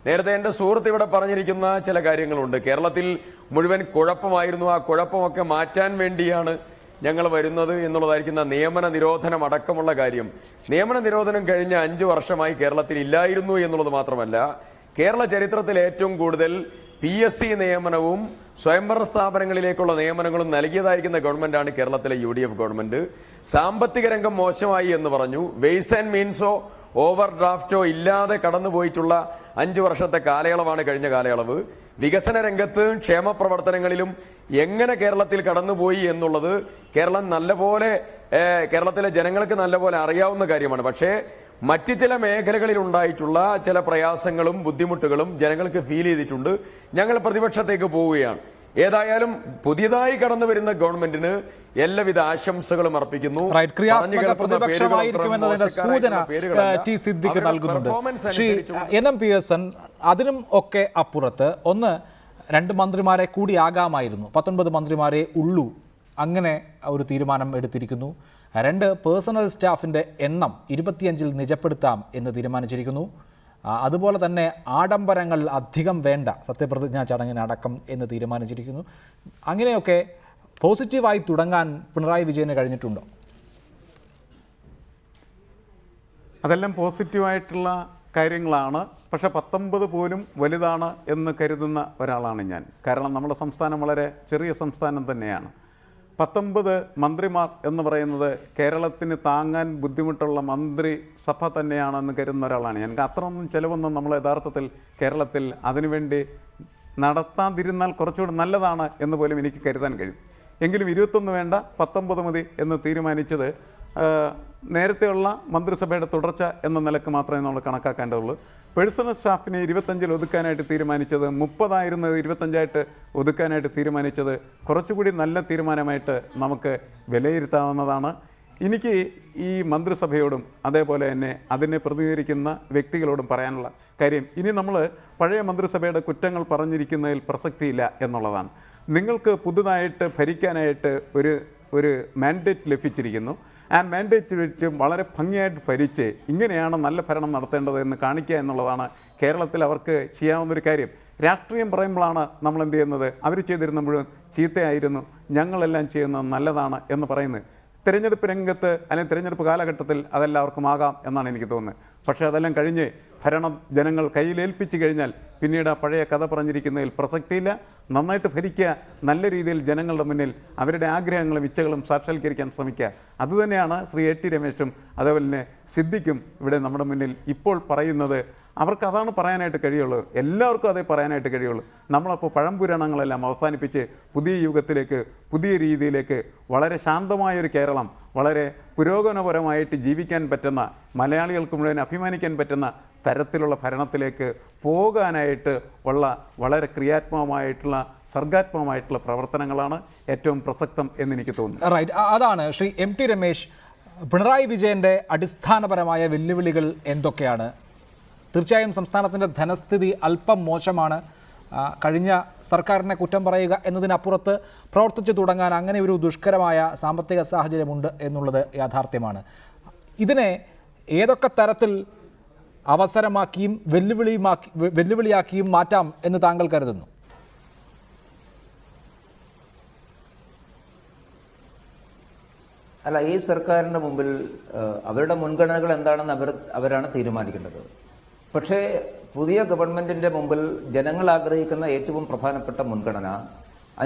നേരത്തെ എൻ്റെ സുഹൃത്ത് ഇവിടെ പറഞ്ഞിരിക്കുന്ന ചില കാര്യങ്ങളുണ്ട്. കേരളത്തിൽ മുഴുവൻ കുഴപ്പമായിരുന്നു, ആ കുഴപ്പമൊക്കെ മാറ്റാൻ വേണ്ടിയാണ് ഞങ്ങൾ വരുന്നത് എന്നുള്ളതായിരിക്കുന്ന നിയമന നിരോധനം അടക്കമുള്ള കാര്യം. നിയമന നിരോധനം കഴിഞ്ഞ 5 വർഷമായി കേരളത്തിൽ ഇല്ലായിരുന്നു എന്നുള്ളത് മാത്രമല്ല, കേരള ചരിത്രത്തിൽ ഏറ്റവും കൂടുതൽ PSC നിയമനവും സ്വയംഭരണ സ്ഥാപനങ്ങളിലേക്കുള്ള നിയമനങ്ങളും നൽകിയതായിരിക്കുന്ന ഗവൺമെന്റാണ് കേരളത്തിലെ UDF ഗവൺമെന്റ്. സാമ്പത്തിക രംഗം മോശമായി എന്ന് പറഞ്ഞു. വെയ്സ് ആൻഡ് മീൻസോ ഓവർ ഡ്രാഫ്റ്റോ ഇല്ലാതെ കടന്നുപോയിട്ടുള്ള 5 വർഷത്തെ കാലയളവാണ് കഴിഞ്ഞ കാലയളവ്. വികസന രംഗത്ത് ക്ഷേമ പ്രവർത്തനങ്ങളിലും എങ്ങനെ കേരളത്തിൽ കടന്നുപോയി എന്നുള്ളത് കേരളത്തിലെ ജനങ്ങൾക്ക് നല്ലപോലെ അറിയാവുന്ന കാര്യമാണ്. പക്ഷേ മറ്റ് ചില മേഖലകളിൽ ഉണ്ടായിട്ടുള്ള ചില പ്രയാസങ്ങളും ബുദ്ധിമുട്ടുകളും ജനങ്ങൾക്ക് ഫീൽ ചെയ്തിട്ടുണ്ട്. ഞങ്ങൾ പ്രതിപക്ഷത്തേക്ക് പോവുകയാണ്. ഏതായാലും പുതിയതായി കടന്നു വരുന്ന ഗവൺമെന്റിന് എല്ലാവിധ ആശംസകളും അർപ്പിക്കുന്നു. NM പിയേഴ്സൺ, അതിനും ഒക്കെ അപ്പുറത്ത് ഒന്ന് 2 മന്ത്രിമാരെ കൂടി ആകാമായിരുന്നു. 19 മന്ത്രിമാരെ ഉള്ളൂ. അങ്ങനെ ഒരു തീരുമാനം എടുത്തിരിക്കുന്നു. 2 പേഴ്സണൽ സ്റ്റാഫിൻ്റെ എണ്ണം 25-ൽ നിജപ്പെടുത്താം എന്ന് തീരുമാനിച്ചിരിക്കുന്നു. അതുപോലെ തന്നെ ആഡംബരങ്ങൾ അധികം വേണ്ട, സത്യപ്രതിജ്ഞാ ചടങ്ങിനടക്കം എന്ന് തീരുമാനിച്ചിരിക്കുന്നു. അങ്ങനെയൊക്കെ പോസിറ്റീവായി തുടങ്ങാൻ പിണറായി വിജയന് കഴിഞ്ഞിട്ടുണ്ടോ? അതെല്ലാം പോസിറ്റീവായിട്ടുള്ള കാര്യങ്ങളാണ്. പക്ഷേ 19 പോലും വലുതാണ് എന്ന് കരുതുന്ന ഒരാളാണ് ഞാൻ. കാരണം നമ്മുടെ സംസ്ഥാനം വളരെ ചെറിയ സംസ്ഥാനം തന്നെയാണ്. 19 മന്ത്രിമാർ എന്ന് പറയുന്നത് കേരളത്തിന് താങ്ങാൻ ബുദ്ധിമുട്ടുള്ള മന്ത്രിസഭ തന്നെയാണെന്ന് കരുതുന്ന ഒരാളാണ് ഞാൻ. അത്രയൊന്നും ചിലവൊന്നും നമ്മൾ യഥാർത്ഥത്തിൽ കേരളത്തിൽ അതിനുവേണ്ടി നടത്താതിരുന്നാൽ കുറച്ചുകൂടി നല്ലതാണ് എന്ന് പോലും എനിക്ക് കരുതാൻ കഴിയും. എങ്കിലും 21 വേണ്ട 19 മതി എന്ന് തീരുമാനിച്ചത് നേരത്തെയുള്ള മന്ത്രിസഭയുടെ തുടർച്ച എന്ന നിലക്ക് മാത്രമേ നമ്മൾ കണക്കാക്കേണ്ടതുള്ളൂ. പേഴ്സണൽ സ്റ്റാഫിനെ 25-ൽ ഒതുക്കാനായിട്ട് തീരുമാനിച്ചത് 30 25ആയിട്ട് ഒതുക്കാനായിട്ട് തീരുമാനിച്ചത് കുറച്ചുകൂടി നല്ല തീരുമാനമായിട്ട് നമുക്ക് വിലയിരുത്താവുന്നതാണ്. എനിക്ക് ഈ മന്ത്രിസഭയോടും അതേപോലെ തന്നെ അതിനെ പ്രതിനിധീകരിക്കുന്ന വ്യക്തികളോടും പറയാനുള്ള കാര്യം, ഇനി നമ്മൾ പഴയ മന്ത്രിസഭയുടെ കുറ്റങ്ങൾ പറഞ്ഞിരിക്കുന്നതിൽ പ്രസക്തിയില്ല എന്നുള്ളതാണ്. നിങ്ങൾക്ക് പുതുതായിട്ട് ഭരിക്കാനായിട്ട് ഒരു മാൻഡേറ്റ് ലഭിച്ചിരിക്കുന്നു. ആ മാൻഡേറ്റ് വളരെ ഭംഗിയായിട്ട് ഭരിച്ച് ഇങ്ങനെയാണ് നല്ല ഭരണം നടത്തേണ്ടത് എന്ന് കാണിക്കുക എന്നുള്ളതാണ് കേരളത്തിൽ അവർക്ക് ചെയ്യാവുന്നൊരു കാര്യം. രാഷ്ട്രീയം പറയുമ്പോഴാണ് നമ്മൾ എന്ത് ചെയ്യുന്നത്, അവർ ചെയ്തിരുന്ന മുഴുവൻ ചീത്തയായിരുന്നു, ഞങ്ങളെല്ലാം ചെയ്യുന്നത് നല്ലതാണ് എന്ന് പറയുന്നത്. തിരഞ്ഞെടുപ്പ് രംഗത്ത് അല്ലെങ്കിൽ തിരഞ്ഞെടുപ്പ് കാലഘട്ടത്തിൽ അതെല്ലാവർക്കും ആകാം എന്നാണ് എനിക്ക് തോന്നുന്നത്. പക്ഷേ അതെല്ലാം കഴിഞ്ഞ് ഭരണം ജനങ്ങൾ കയ്യിലേൽപ്പിച്ച് കഴിഞ്ഞാൽ പിന്നീട് പഴയ കഥ പറഞ്ഞിരിക്കുന്നതിൽ പ്രസക്തിയില്ല. നന്നായിട്ട് ഭരിക്കുക, നല്ല രീതിയിൽ ജനങ്ങളുടെ മുന്നിൽ അവരുടെ ആഗ്രഹങ്ങളും ഇച്ഛകളും സാക്ഷാത്കരിക്കാൻ ശ്രമിക്കുക. അതുതന്നെയാണ് ശ്രീ A.T. രമേശും അതേപോലെ തന്നെ സിദ്ദിഖും ഇവിടെ നമ്മുടെ മുന്നിൽ ഇപ്പോൾ പറയുന്നത്. അവർക്ക് അതാണ് പറയാനായിട്ട് കഴിയുള്ളൂ. എല്ലാവർക്കും അതേ പറയാനായിട്ട് കഴിയുള്ളൂ. നമ്മളപ്പോൾ പഴംപുരാണങ്ങളെല്ലാം അവസാനിപ്പിച്ച് പുതിയ യുഗത്തിലേക്ക്, പുതിയ രീതിയിലേക്ക്, വളരെ ശാന്തമായൊരു കേരളം, വളരെ പുരോഗമനപരമായിട്ട് ജീവിക്കാൻ പറ്റുന്ന, മലയാളികൾക്ക് മുഴുവൻ അഭിമാനിക്കാൻ പറ്റുന്ന തരത്തിലുള്ള ഭരണത്തിലേക്ക് പോകാനായിട്ട് ഉള്ള വളരെ ക്രിയാത്മകമായിട്ടുള്ള സർഗാത്മകമായിട്ടുള്ള പ്രവർത്തനങ്ങളാണ് ഏറ്റവും പ്രസക്തം എന്നെനിക്ക് തോന്നുന്നു. റൈറ്റ്, അതാണ് ശ്രീ M.T. രമേശ്. പിണറായി വിജയൻ്റെ അടിസ്ഥാനപരമായ വെല്ലുവിളികൾ എന്തൊക്കെയാണ്? തീർച്ചയായും സംസ്ഥാനത്തിൻ്റെ ധനസ്ഥിതി അല്പം മോശമാണ്. കഴിഞ്ഞ സർക്കാരിനെ കുറ്റം പറയുക എന്നതിനപ്പുറത്ത് പ്രവർത്തിച്ചു തുടങ്ങാൻ അങ്ങനെ ഒരു ദുഷ്കരമായ സാമ്പത്തിക സാഹചര്യമുണ്ട് എന്നുള്ളത് യാഥാർത്ഥ്യമാണ്. ഇതിനെ ഏതൊക്കെ തരത്തിൽ അവസരമാക്കിയും വെല്ലുവിളിയാക്കിയും മാറ്റാം എന്ന് താങ്കൾ കരുതുന്നു? അല്ല, ഈ സർക്കാരിൻ്റെ മുമ്പിൽ അവരുടെ മുൻഗണനകൾ എന്താണെന്ന് അവരാണ് തീരുമാനിക്കേണ്ടത്. പക്ഷേ പുതിയ ഗവൺമെന്റിന്റെ മുമ്പിൽ ജനങ്ങൾ ആഗ്രഹിക്കുന്ന ഏറ്റവും പ്രധാനപ്പെട്ട മുൻഗണന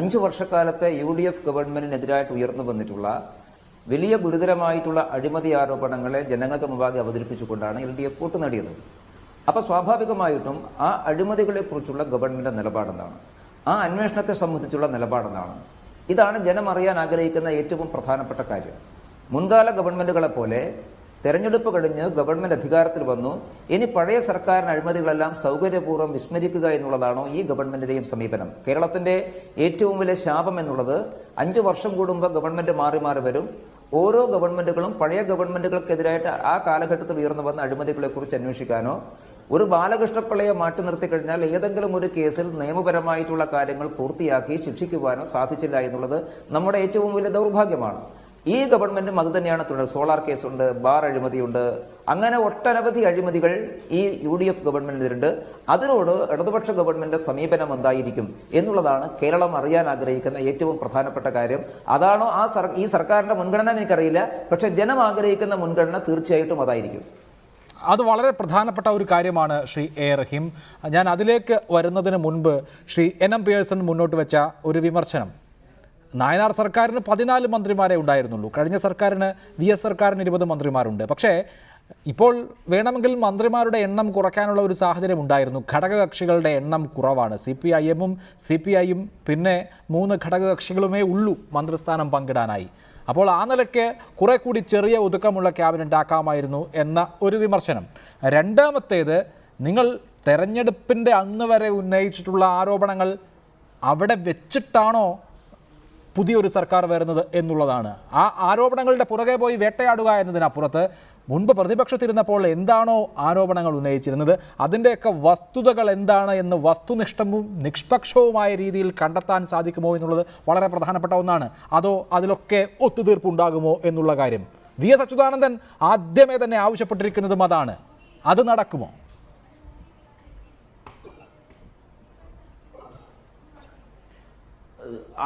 5 വർഷക്കാലത്തെ UDF ഗവൺമെന്റിനെതിരായിട്ട് ഉയർന്നു വന്നിട്ടുള്ള വലിയ ഗുരുതരമായിട്ടുള്ള അഴിമതി ആരോപണങ്ങളെ ജനങ്ങൾക്ക് മുമ്പാകെ അവതരിപ്പിച്ചുകൊണ്ടാണ് LDF വോട്ട് നേടിയത്. അപ്പോൾ സ്വാഭാവികമായിട്ടും ആ അഴിമതികളെക്കുറിച്ചുള്ള ഗവൺമെന്റ് നിലപാടെന്താണ്, ആ അന്വേഷണത്തെ സംബന്ധിച്ചുള്ള നിലപാടെന്താണ്, ഇതാണ് ജനം അറിയാൻ ആഗ്രഹിക്കുന്ന ഏറ്റവും പ്രധാനപ്പെട്ട കാര്യം. മുൻകാല ഗവൺമെന്റുകളെ പോലെ തെരഞ്ഞെടുപ്പ് കഴിഞ്ഞ് ഗവൺമെന്റ് അധികാരത്തിൽ വന്നു, ഇനി പഴയ സർക്കാരിന് അഴിമതികളെല്ലാം സൗകര്യപൂർവ്വം വിസ്മരിക്കുക എന്നുള്ളതാണോ ഈ ഗവൺമെന്റിന്റെയും സമീപനം? കേരളത്തിന്റെ ഏറ്റവും വലിയ ശാപം എന്നുള്ളത് 5 വർഷം കൂടുമ്പോൾ ഗവൺമെന്റ് മാറി മാറി വരും. ഓരോ ഗവൺമെന്റുകളും പഴയ ഗവൺമെന്റുകൾക്കെതിരായിട്ട് ആ കാലഘട്ടത്തിൽ ഉയർന്നു വന്ന അഴിമതികളെക്കുറിച്ച് അന്വേഷിക്കാനോ, ഒരു ബാലകൃഷ്ണപിള്ളയെ മാറ്റി നിർത്തി കഴിഞ്ഞാൽ ഏതെങ്കിലും ഒരു കേസിൽ നിയമപരമായിട്ടുള്ള കാര്യങ്ങൾ പൂർത്തിയാക്കി ശിക്ഷിക്കുവാനോ സാധിച്ചില്ല എന്നുള്ളത് നമ്മുടെ ഏറ്റവും വലിയ ദൗർഭാഗ്യമാണ്. ഈ ഗവൺമെന്റും അത് തന്നെയാണ് തുടരുന്നത്. സോളാർ കേസുണ്ട്, ബാർ അഴിമതിയുണ്ട്, അങ്ങനെ ഒട്ടനവധി അഴിമതികൾ ഈ UDF ഗവൺമെന്റിനുണ്ട്. അതിനോട് ഇടതുപക്ഷ ഗവൺമെന്റിന്റെ സമീപനം എന്തായിരിക്കും എന്നുള്ളതാണ് കേരളം അറിയാൻ ആഗ്രഹിക്കുന്ന ഏറ്റവും പ്രധാനപ്പെട്ട കാര്യം. അതാണോ ഈ സർക്കാരിന്റെ മുൻഗണന എനിക്കറിയില്ല, പക്ഷെ ജനം ആഗ്രഹിക്കുന്ന മുൻഗണന തീർച്ചയായിട്ടും അതായിരിക്കും. അത് വളരെ പ്രധാനപ്പെട്ട ഒരു കാര്യമാണ് ശ്രീ എ റഹീം. ഞാൻ അതിലേക്ക് വരുന്നതിന് മുൻപ് ശ്രീ NM പിയേഴ്സൺ മുന്നോട്ട് വെച്ച ഒരു വിമർശനം, നായനാർ സർക്കാരിന് 14 മന്ത്രിമാരെ ഉണ്ടായിരുന്നുള്ളൂ, കഴിഞ്ഞ സർക്കാരിന് VS സർക്കാരിന് 20 മന്ത്രിമാരുണ്ട്. പക്ഷേ ഇപ്പോൾ വേണമെങ്കിൽ മന്ത്രിമാരുടെ എണ്ണം കുറയ്ക്കാനുള്ള ഒരു സാഹചര്യം ഉണ്ടായിരുന്നു. ഘടകകക്ഷികളുടെ എണ്ണം കുറവാണ്. CPIM-ഉം CPI-യും പിന്നെ 3 ഘടകകക്ഷികളുമേ ഉള്ളൂ മന്ത്രിസ്ഥാനം പങ്കിടാനായി. അപ്പോൾ ആ നിലയ്ക്ക് കുറെ കൂടി ചെറിയ ഒതുക്കമുള്ള ക്യാബിനറ്റ് ആക്കാമായിരുന്നു എന്ന ഒരു വിമർശനം. രണ്ടാമത്തേത്, നിങ്ങൾ തെരഞ്ഞെടുപ്പിൻ്റെ അന്ന് വരെ ഉന്നയിച്ചിട്ടുള്ള ആരോപണങ്ങൾ അവിടെ വെച്ചിട്ടാണോ പുതിയൊരു സർക്കാർ വരുന്നത് എന്നുള്ളതാണ്. ആ ആരോപണങ്ങളുടെ പുറകെ പോയി വേട്ടയാടുക എന്നതിനപ്പുറത്ത് മുൻപ് പ്രതിപക്ഷത്തിരുന്നപ്പോൾ എന്താണോ ആരോപണങ്ങൾ ഉന്നയിച്ചിരുന്നത് അതിൻ്റെയൊക്കെ വസ്തുതകൾ എന്താണ് എന്ന് വസ്തുനിഷ്ഠവും നിഷ്പക്ഷവുമായ രീതിയിൽ കണ്ടെത്താൻ സാധിക്കുമോ എന്നുള്ളത് വളരെ പ്രധാനപ്പെട്ട ഒന്നാണ്. അതോ അതിലൊക്കെ ഒത്തുതീർപ്പുണ്ടാകുമോ എന്നുള്ള കാര്യം VS അച്യുതാനന്ദൻ ആദ്യമേ തന്നെ ആവശ്യപ്പെട്ടിരിക്കുന്നതും അതാണ്. അത് നടക്കുമോ?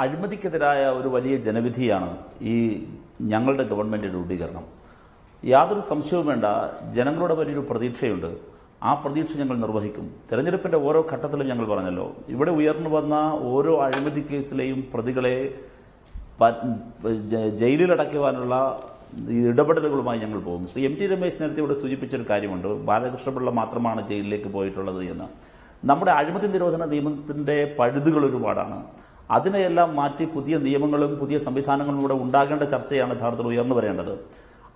അഴിമതിക്കെതിരായ ഒരു വലിയ ജനവിധിയാണ് ഈ ഞങ്ങളുടെ ഗവൺമെൻറ് രൂപീകരണം. യാതൊരു സംശയവും വേണ്ട, ജനങ്ങളുടെ വലിയൊരു പ്രതീക്ഷയുണ്ട്. ആ പ്രതീക്ഷ ഞങ്ങൾ നിർവഹിക്കും. തെരഞ്ഞെടുപ്പിൻ്റെ ഓരോ ഘട്ടത്തിലും ഞങ്ങൾ പറഞ്ഞല്ലോ, ഇവിടെ ഉയർന്നു വന്ന ഓരോ അഴിമതി കേസിലെയും പ്രതികളെ ജയിലിലടയ്ക്കുവാനുള്ള ഇടപെടലുകളുമായി ഞങ്ങൾ പോകും. ശ്രീ MT രമേശ് നേരത്തെ ഇവിടെ സൂചിപ്പിച്ചൊരു കാര്യമുണ്ട്, ബാലകൃഷ്ണപിള്ള മാത്രമാണ് ജയിലിലേക്ക് പോയിട്ടുള്ളത് എന്ന്. നമ്മുടെ അഴിമതി നിരോധന നിയമത്തിൻ്റെ പഴുതുകൾ ഒരുപാടാണ്. അതിനെയെല്ലാം മാറ്റി പുതിയ നിയമങ്ങളും പുതിയ സംവിധാനങ്ങളും ഇവിടെ ഉണ്ടാകേണ്ട ചർച്ചയാണ് യഥാർത്ഥത്തിൽ ഉയർന്നു വരേണ്ടത്.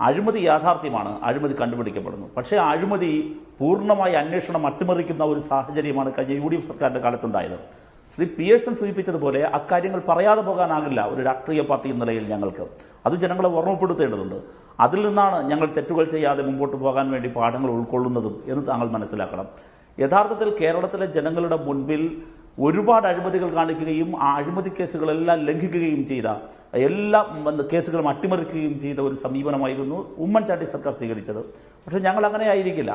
അഴിമതി യാഥാർത്ഥ്യമാണ്, അഴിമതി കണ്ടുപിടിക്കപ്പെടുന്നു. പക്ഷേ അഴിമതി പൂർണ്ണമായി അന്വേഷണം അട്ടിമറിക്കുന്ന ഒരു സാഹചര്യമാണ് കഴിഞ്ഞ UDF സർക്കാരിൻ്റെ കാലത്തുണ്ടായത്. ശ്രീ പിയേഴ്സൺ സൂചിപ്പിച്ചതുപോലെ അക്കാര്യങ്ങൾ പറയാതെ പോകാനാകില്ല ഒരു രാഷ്ട്രീയ പാർട്ടി എന്ന നിലയിൽ ഞങ്ങൾക്ക്. അത് ജനങ്ങളെ ഓർമ്മപ്പെടുത്തേണ്ടതുണ്ട്. അതിൽ നിന്നാണ് ഞങ്ങൾ തെറ്റുകൾ ചെയ്യാതെ മുമ്പോട്ട് പോകാൻ വേണ്ടി പാഠങ്ങൾ ഉൾക്കൊള്ളുന്നതും എന്ന് താങ്കൾ മനസ്സിലാക്കണം. യഥാർത്ഥത്തിൽ കേരളത്തിലെ ജനങ്ങളുടെ മുൻപിൽ ഒരുപാട് അഴിമതികൾ കാണിക്കുകയും ആ അഴിമതി കേസുകളെല്ലാം ലംഘിക്കുകയും ചെയ്ത, എല്ലാ കേസുകളും അട്ടിമറിക്കുകയും ചെയ്ത ഒരു സമീപനമായിരുന്നു ഉമ്മൻചാണ്ടി സർക്കാർ സ്വീകരിച്ചത്. പക്ഷേ ഞങ്ങൾ അങ്ങനെ ആയിരിക്കില്ല.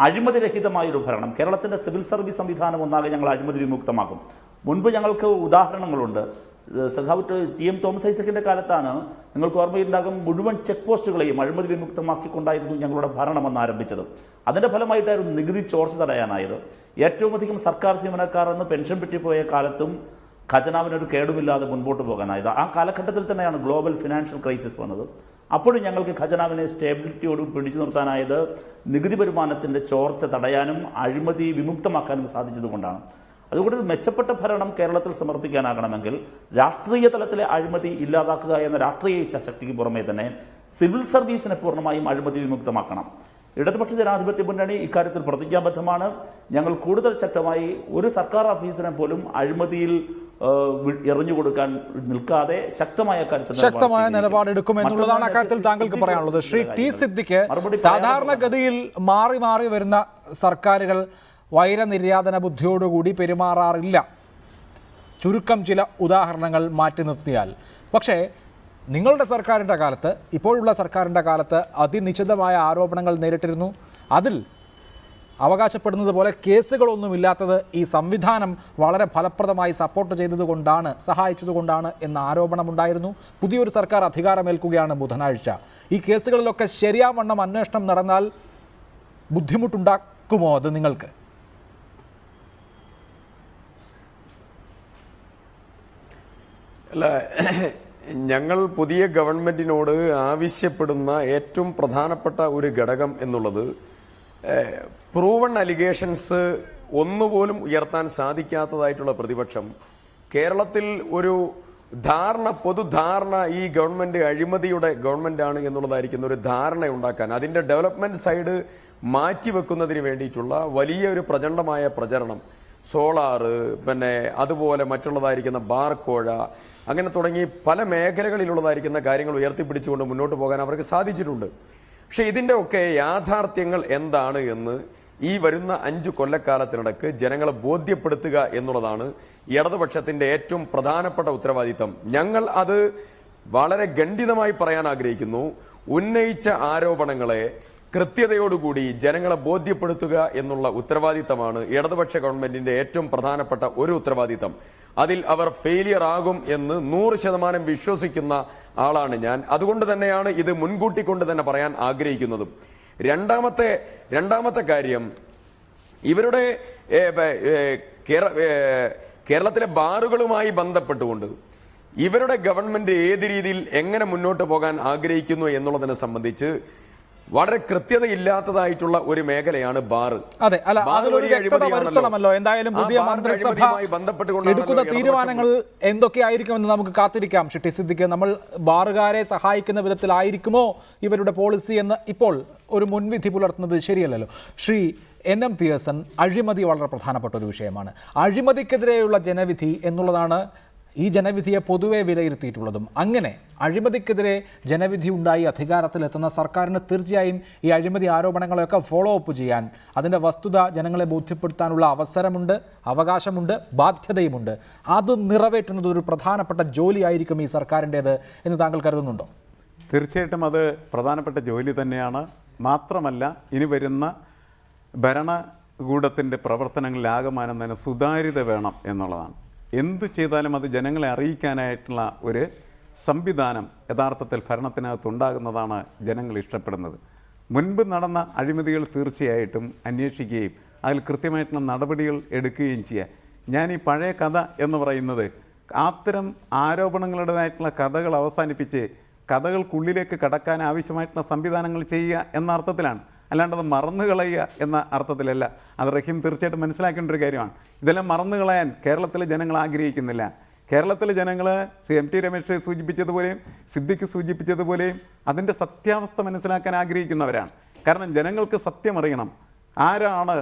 അഴിമതിരഹിതമായൊരു ഭരണം, കേരളത്തിൻ്റെ സിവിൽ സർവീസ് സംവിധാനം ഒന്നാകെ ഞങ്ങൾ അഴിമതി വിമുക്തമാക്കും. മുൻപ് ഞങ്ങൾക്ക് ഉദാഹരണങ്ങളുണ്ട്. സഖാവ് TM തോമസ് ഐസക്കിൻ്റെ കാലത്താണ്, നിങ്ങൾക്ക് ഓർമ്മയുണ്ടാകും, മുഴുവൻ ചെക്ക് പോസ്റ്റുകളെയും അഴിമതി വിമുക്തമാക്കിക്കൊണ്ടായിരുന്നു ഞങ്ങളുടെ ഭരണം അന്ന് ആരംഭിച്ചത്. അതിൻ്റെ ഫലമായിട്ടായിരുന്നു നികുതി ചോർച്ച തടയാനായത്. ഏറ്റവും അധികം സർക്കാർ ജീവനക്കാർ എന്ന് പെൻഷൻ പെട്ടിപ്പോയ കാലത്തും ഖജനാവിനൊരു കേടുമില്ലാതെ മുൻപോട്ട് പോകാനായത്. ആ കാലഘട്ടത്തിൽ തന്നെയാണ് ഗ്ലോബൽ ഫിനാൻഷ്യൽ ക്രൈസിസ് വന്നത്. അപ്പോഴും ഞങ്ങൾക്ക് ഖജനാവിനെ സ്റ്റേബിലിറ്റിയോടും പിടിച്ചു നിർത്താനായത് നികുതി വരുമാനത്തിൻ്റെ ചോർച്ച തടയാനും അഴിമതി വിമുക്തമാക്കാനും സാധിച്ചതുകൊണ്ടാണ്. അതുകൊണ്ട് മെച്ചപ്പെട്ട ഭരണം കേരളത്തിൽ സമർപ്പിക്കാനാകണമെങ്കിൽ രാഷ്ട്രീയ തലത്തിലെ അഴിമതി ഇല്ലാതാക്കുക എന്ന രാഷ്ട്രീയ ഇച്ഛാശക്തിക്ക് പുറമേ തന്നെ സിവിൽ സർവീസിനെ പൂർണ്ണമായും അഴിമതി വിമുക്തമാക്കണം. ഇടതുപക്ഷ ജനാധിപത്യ മുന്നണി ഇക്കാര്യത്തിൽ പ്രതിജ്ഞാബദ്ധമാണ്. ഞങ്ങൾ കൂടുതൽ ശക്തമായി ഒരു സർക്കാർ ഓഫീസിനെ പോലും അഴിമതിയിൽ എറിഞ്ഞുകൊടുക്കാൻ നിൽക്കാതെ ശക്തമായ നിലപാടെടുക്കും എന്നുള്ളതാണ് അക്കാര്യത്തിൽ താങ്കൾക്ക് പറയാനുള്ളത്. ശ്രീ T സിദ്ദിഖ്, സാധാരണഗതിയിൽ മാറി മാറി വരുന്ന സർക്കാരുകൾ വൈരനിര്യാതന ബുദ്ധിയോടുകൂടി പെരുമാറാറില്ല, ചുരുക്കം ചില ഉദാഹരണങ്ങൾ മാറ്റി നിർത്തിയാൽ. പക്ഷേ നിങ്ങളുടെ സർക്കാരിൻ്റെ കാലത്ത്, ഇപ്പോഴുള്ള സർക്കാരിൻ്റെ കാലത്ത് അതിനിശ്ചിതമായ ആരോപണങ്ങൾ നേരിട്ടിരുന്നു. അതിൽ അവകാശപ്പെടുന്നത് പോലെ കേസുകളൊന്നുമില്ലാത്തത് ഈ സംവിധാനം വളരെ ഫലപ്രദമായി സപ്പോർട്ട് ചെയ്തതുകൊണ്ടാണ്, സഹായിച്ചതുകൊണ്ടാണ് എന്ന ആരോപണമുണ്ടായിരുന്നു. പുതിയൊരു സർക്കാർ അധികാരമേൽക്കുകയാണ് ബുധനാഴ്ച. ഈ കേസുകളിലൊക്കെ ശരിയാവണ്ണം അന്വേഷണം നടന്നാൽ ബുദ്ധിമുട്ടുണ്ടാക്കുമോ അത് നിങ്ങൾക്ക്? അല്ല, ഞങ്ങൾ പുതിയ ഗവൺമെന്റിനോട് ആവശ്യപ്പെടുന്ന ഏറ്റവും പ്രധാനപ്പെട്ട ഒരു ഘടകം എന്നുള്ളത് പ്രൂവൺ അലിഗേഷൻസ് ഒന്നുപോലും ഉയർത്താൻ സാധിക്കാത്തതായിട്ടുള്ള പ്രതിപക്ഷം കേരളത്തിൽ ഒരു പൊതുധാരണ ഈ ഗവൺമെന്റ് അഴിമതിയുടെ ഗവൺമെന്റാണ് എന്നുള്ളതായിരിക്കുന്ന ഒരു ധാരണ ഉണ്ടാക്കാൻ, അതിന്റെ ഡെവലപ്മെന്റ് സൈഡ് മാറ്റിവെക്കുന്നതിന് വേണ്ടിയിട്ടുള്ള വലിയൊരു പ്രചണ്ഡമായ പ്രചരണം, സോളാറ്, പിന്നെ അതുപോലെ മറ്റുള്ളതായിരിക്കുന്ന ബാർക്കോഴ, അങ്ങനെ തുടങ്ങി പല മേഖലകളിലുള്ളതായിരിക്കുന്ന കാര്യങ്ങൾ ഉയർത്തിപ്പിടിച്ചുകൊണ്ട് മുന്നോട്ട് പോകാൻ അവർക്ക് സാധിച്ചിട്ടുണ്ട്. പക്ഷെ ഇതിൻ്റെ ഒക്കെ യാഥാർത്ഥ്യങ്ങൾ എന്താണ് എന്ന് ഈ വരുന്ന 5 കൊല്ലക്കാലത്തിനിടക്ക് ജനങ്ങളെ ബോധ്യപ്പെടുത്തുക എന്നുള്ളതാണ് ഇടതുപക്ഷത്തിന്റെ ഏറ്റവും പ്രധാനപ്പെട്ട ഉത്തരവാദിത്തം. ഞങ്ങൾ അത് വളരെ ഖണ്ഡിതമായി പറയാൻ ആഗ്രഹിക്കുന്നു. ഉന്നയിച്ച ആരോപണങ്ങളെ കൃത്യതയോടുകൂടി ജനങ്ങളെ ബോധ്യപ്പെടുത്തുക എന്നുള്ള ഉത്തരവാദിത്തമാണ് ഇടതുപക്ഷ ഗവൺമെന്റിന്റെ ഏറ്റവും പ്രധാനപ്പെട്ട ഒരു ഉത്തരവാദിത്തം. അതിൽ അവർ ഫെയിലിയർ ആകും എന്ന് 100% വിശ്വസിക്കുന്ന ആളാണ് ഞാൻ. അതുകൊണ്ട് തന്നെയാണ് ഇത് മുൻകൂട്ടി കൊണ്ട് തന്നെ പറയാൻ ആഗ്രഹിക്കുന്നതും. രണ്ടാമത്തെ കാര്യം, ഇവരുടെ കേരളത്തിലെ ബാറുകളുമായി ബന്ധപ്പെട്ടുകൊണ്ട് ഇവരുടെ ഗവൺമെന്റ് ഏത് രീതിയിൽ എങ്ങനെ മുന്നോട്ട് പോകാൻ ആഗ്രഹിക്കുന്നു എന്നുള്ളതിനെ സംബന്ധിച്ച് വളരെ കൃത്യതയില്ലാത്തതായിട്ടുള്ള ഒരു മേഖലയാണ് ബാർ. അതെ, അല്ല, അതിലൊരു വ്യക്തത വരുത്തണമല്ലോ. എന്തായാലും പുതിയ മന്ത്രിസഭ എടുക്കുന്ന തീരുമാനങ്ങൾ എന്തൊക്കെയായിരിക്കുമെന്ന് നമുക്ക് കാത്തിരിക്കാം. ഷിട്ടി സിദ്ദിഖ്, നമ്മൾ ബാറുകാരെ സഹായിക്കുന്ന വിധത്തിലായിരിക്കുമോ ഇവരുടെ പോളിസി എന്ന് ഇപ്പോൾ ഒരു മുൻവിധി പുലർത്തുന്നത് ശരിയല്ലല്ലോ. ശ്രീ NM പിയേഴ്സൺ, അഴിമതി വളരെ പ്രധാനപ്പെട്ട ഒരു വിഷയമാണ്. അഴിമതിക്കെതിരെയുള്ള ജനവിധി എന്നുള്ളതാണ് ഈ ജനവിധിയെ പൊതുവെ വിലയിരുത്തിയിട്ടുള്ളതും. അങ്ങനെ അഴിമതിക്കെതിരെ ജനവിധി ഉണ്ടായി അധികാരത്തിലെത്തുന്ന സർക്കാരിന് തീർച്ചയായും ഈ അഴിമതി ആരോപണങ്ങളെയൊക്കെ ഫോളോ അപ്പ് ചെയ്യാൻ, അതിൻ്റെ വസ്തുത ജനങ്ങളെ ബോധ്യപ്പെടുത്താനുള്ള അവസരമുണ്ട്, അവകാശമുണ്ട്, ബാധ്യതയുമുണ്ട്. അത് നിറവേറ്റുന്നത് ഒരു പ്രധാനപ്പെട്ട ജോലിയായിരിക്കും ഈ സർക്കാരിൻ്റേത് എന്ന് താങ്കൾ കരുതുന്നുണ്ടോ? തീർച്ചയായിട്ടും അത് പ്രധാനപ്പെട്ട ജോലി തന്നെയാണ്. മാത്രമല്ല, ഇനി വരുന്ന ഭരണകൂടത്തിൻ്റെ പ്രവർത്തനങ്ങളിലാകമാനം തന്നെ സുതാര്യത വേണം എന്നുള്ളതാണ്. എന്തു ചെയ്താലും അത് ജനങ്ങളെ അറിയിക്കാനായിട്ടുള്ള ഒരു സംവിധാനം യഥാർത്ഥത്തിൽ ഭരണത്തിനകത്തുണ്ടാകുന്നതാണ് ജനങ്ങൾ ഇഷ്ടപ്പെടുന്നത്. മുൻപ് നടന്ന അഴിമതികൾ തീർച്ചയായിട്ടും അന്വേഷിക്കുകയും അതിൽ കൃത്യമായിട്ടുള്ള നടപടികൾ എടുക്കുകയും ചെയ്യുക. ഞാൻ ഈ പഴയ കഥ എന്ന് പറയുന്നത് അത്തരം ആരോപണങ്ങളുടേതായിട്ടുള്ള കഥകൾ അവസാനിപ്പിച്ച് കഥകൾക്കുള്ളിലേക്ക് കടക്കാൻ ആവശ്യമായിട്ടുള്ള സംവിധാനങ്ങൾ ചെയ്യുക എന്ന അർത്ഥത്തിലാണ്, അല്ലാണ്ട് അത് മറന്നു കളയുക എന്ന അർത്ഥത്തിലല്ല. അത് റഹീം തീർച്ചയായിട്ടും മനസ്സിലാക്കേണ്ട ഒരു കാര്യമാണ്. ഇതെല്ലാം മറന്നു കളയാൻ കേരളത്തിലെ ജനങ്ങൾ ആഗ്രഹിക്കുന്നില്ല. കേരളത്തിലെ ജനങ്ങൾ MT രമേശ് സൂചിപ്പിച്ചതുപോലെയും സിദ്ദിഖ് സൂചിപ്പിച്ചതുപോലെയും അതിൻ്റെ സത്യാവസ്ഥ മനസ്സിലാക്കാൻ ആഗ്രഹിക്കുന്നവരാണ്. കാരണം ജനങ്ങൾക്ക് സത്യം അറിയണം. ആരാണ്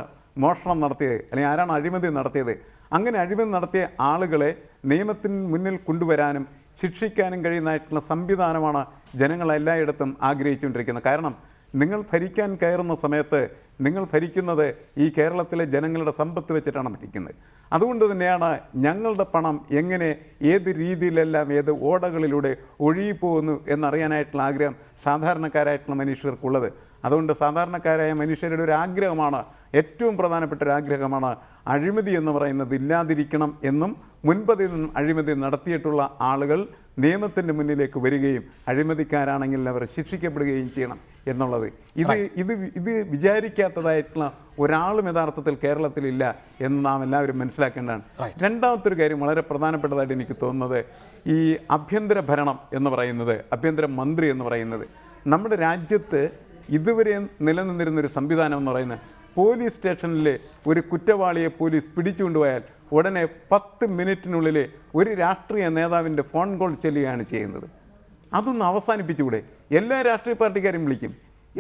മോഷണം നടത്തിയത്, അല്ലെങ്കിൽ ആരാണ് അഴിമതി നടത്തിയത്? അങ്ങനെ അഴിമതി നടത്തിയ ആളുകളെ നിയമത്തിന് മുന്നിൽ കൊണ്ടുവരാനും ശിക്ഷിക്കാനും കഴിയുന്നതായിട്ടുള്ള സംവിധാനമാണ് ജനങ്ങൾ എല്ലായിടത്തും ആഗ്രഹിച്ചുകൊണ്ടിരിക്കുന്നത്. കാരണം നിങ്ങൾ ഭരിക്കാൻ കയറുന്ന സമയത്ത് നിങ്ങൾ ഭരിക്കുന്നത് ഈ കേരളത്തിലെ ജനങ്ങളുടെ സമ്പത്ത് വെച്ചിട്ടാണ് ഭരിക്കുന്നത്. അതുകൊണ്ട് തന്നെയാണ് ഞങ്ങളുടെ പണം എങ്ങനെ ഏത് രീതിയിലെല്ലാം ഏത് ഓടകളിലൂടെ ഒഴുകിപ്പോകുന്നു എന്നറിയാനായിട്ടുള്ള ആഗ്രഹം സാധാരണക്കാരായിട്ടുള്ള മനുഷ്യർക്കുള്ളത്. അതുകൊണ്ട് സാധാരണക്കാരായ മനുഷ്യരുടെ ഒരു ആഗ്രഹമാണ്, ഏറ്റവും പ്രധാനപ്പെട്ട ഒരു ആഗ്രഹമാണ് അഴിമതി എന്ന് പറയുന്നത് ഇല്ലാതിരിക്കണം എന്നും മുൻപതിൽ നിന്നും അഴിമതി നടത്തിയിട്ടുള്ള ആളുകൾ നിയമത്തിൻ്റെ മുന്നിലേക്ക് വരികയും അഴിമതിക്കാരാണെങ്കിൽ അവർ ശിക്ഷിക്കപ്പെടുകയും ചെയ്യണം എന്നുള്ളത്. ഇത് വിചാരിക്കാത്തതായിട്ടുള്ള ഒരാളും യഥാർത്ഥത്തിൽ കേരളത്തിലില്ല എന്ന് നാം എല്ലാവരും മനസ്സിലാക്കേണ്ടതാണ്. രണ്ടാമത്തെ ഒരു കാര്യം വളരെ പ്രധാനപ്പെട്ടതായിട്ട് എനിക്ക് തോന്നുന്നത്, ഈ ആഭ്യന്തര ഭരണം എന്ന് പറയുന്നത്, ആഭ്യന്തര മന്ത്രി എന്ന് പറയുന്നത്, നമ്മുടെ രാജ്യത്ത് ഇതുവരെ നിലനിന്നിരുന്നൊരു സംവിധാനം എന്ന് പറയുന്നത്, പോലീസ് സ്റ്റേഷനിൽ ഒരു കുറ്റവാളിയെ പോലീസ് പിടിച്ചുകൊണ്ടുപോയാൽ ഉടനെ 10 മിനിറ്റിനുള്ളിൽ ഒരു രാഷ്ട്രീയ നേതാവിൻ്റെ ഫോൺ കോൾ ചെല്ലുകയാണ് ചെയ്യുന്നത്. അതൊന്ന് അവസാനിപ്പിച്ചുകൂടെ? എല്ലാ രാഷ്ട്രീയ പാർട്ടിക്കാരും വിളിക്കും.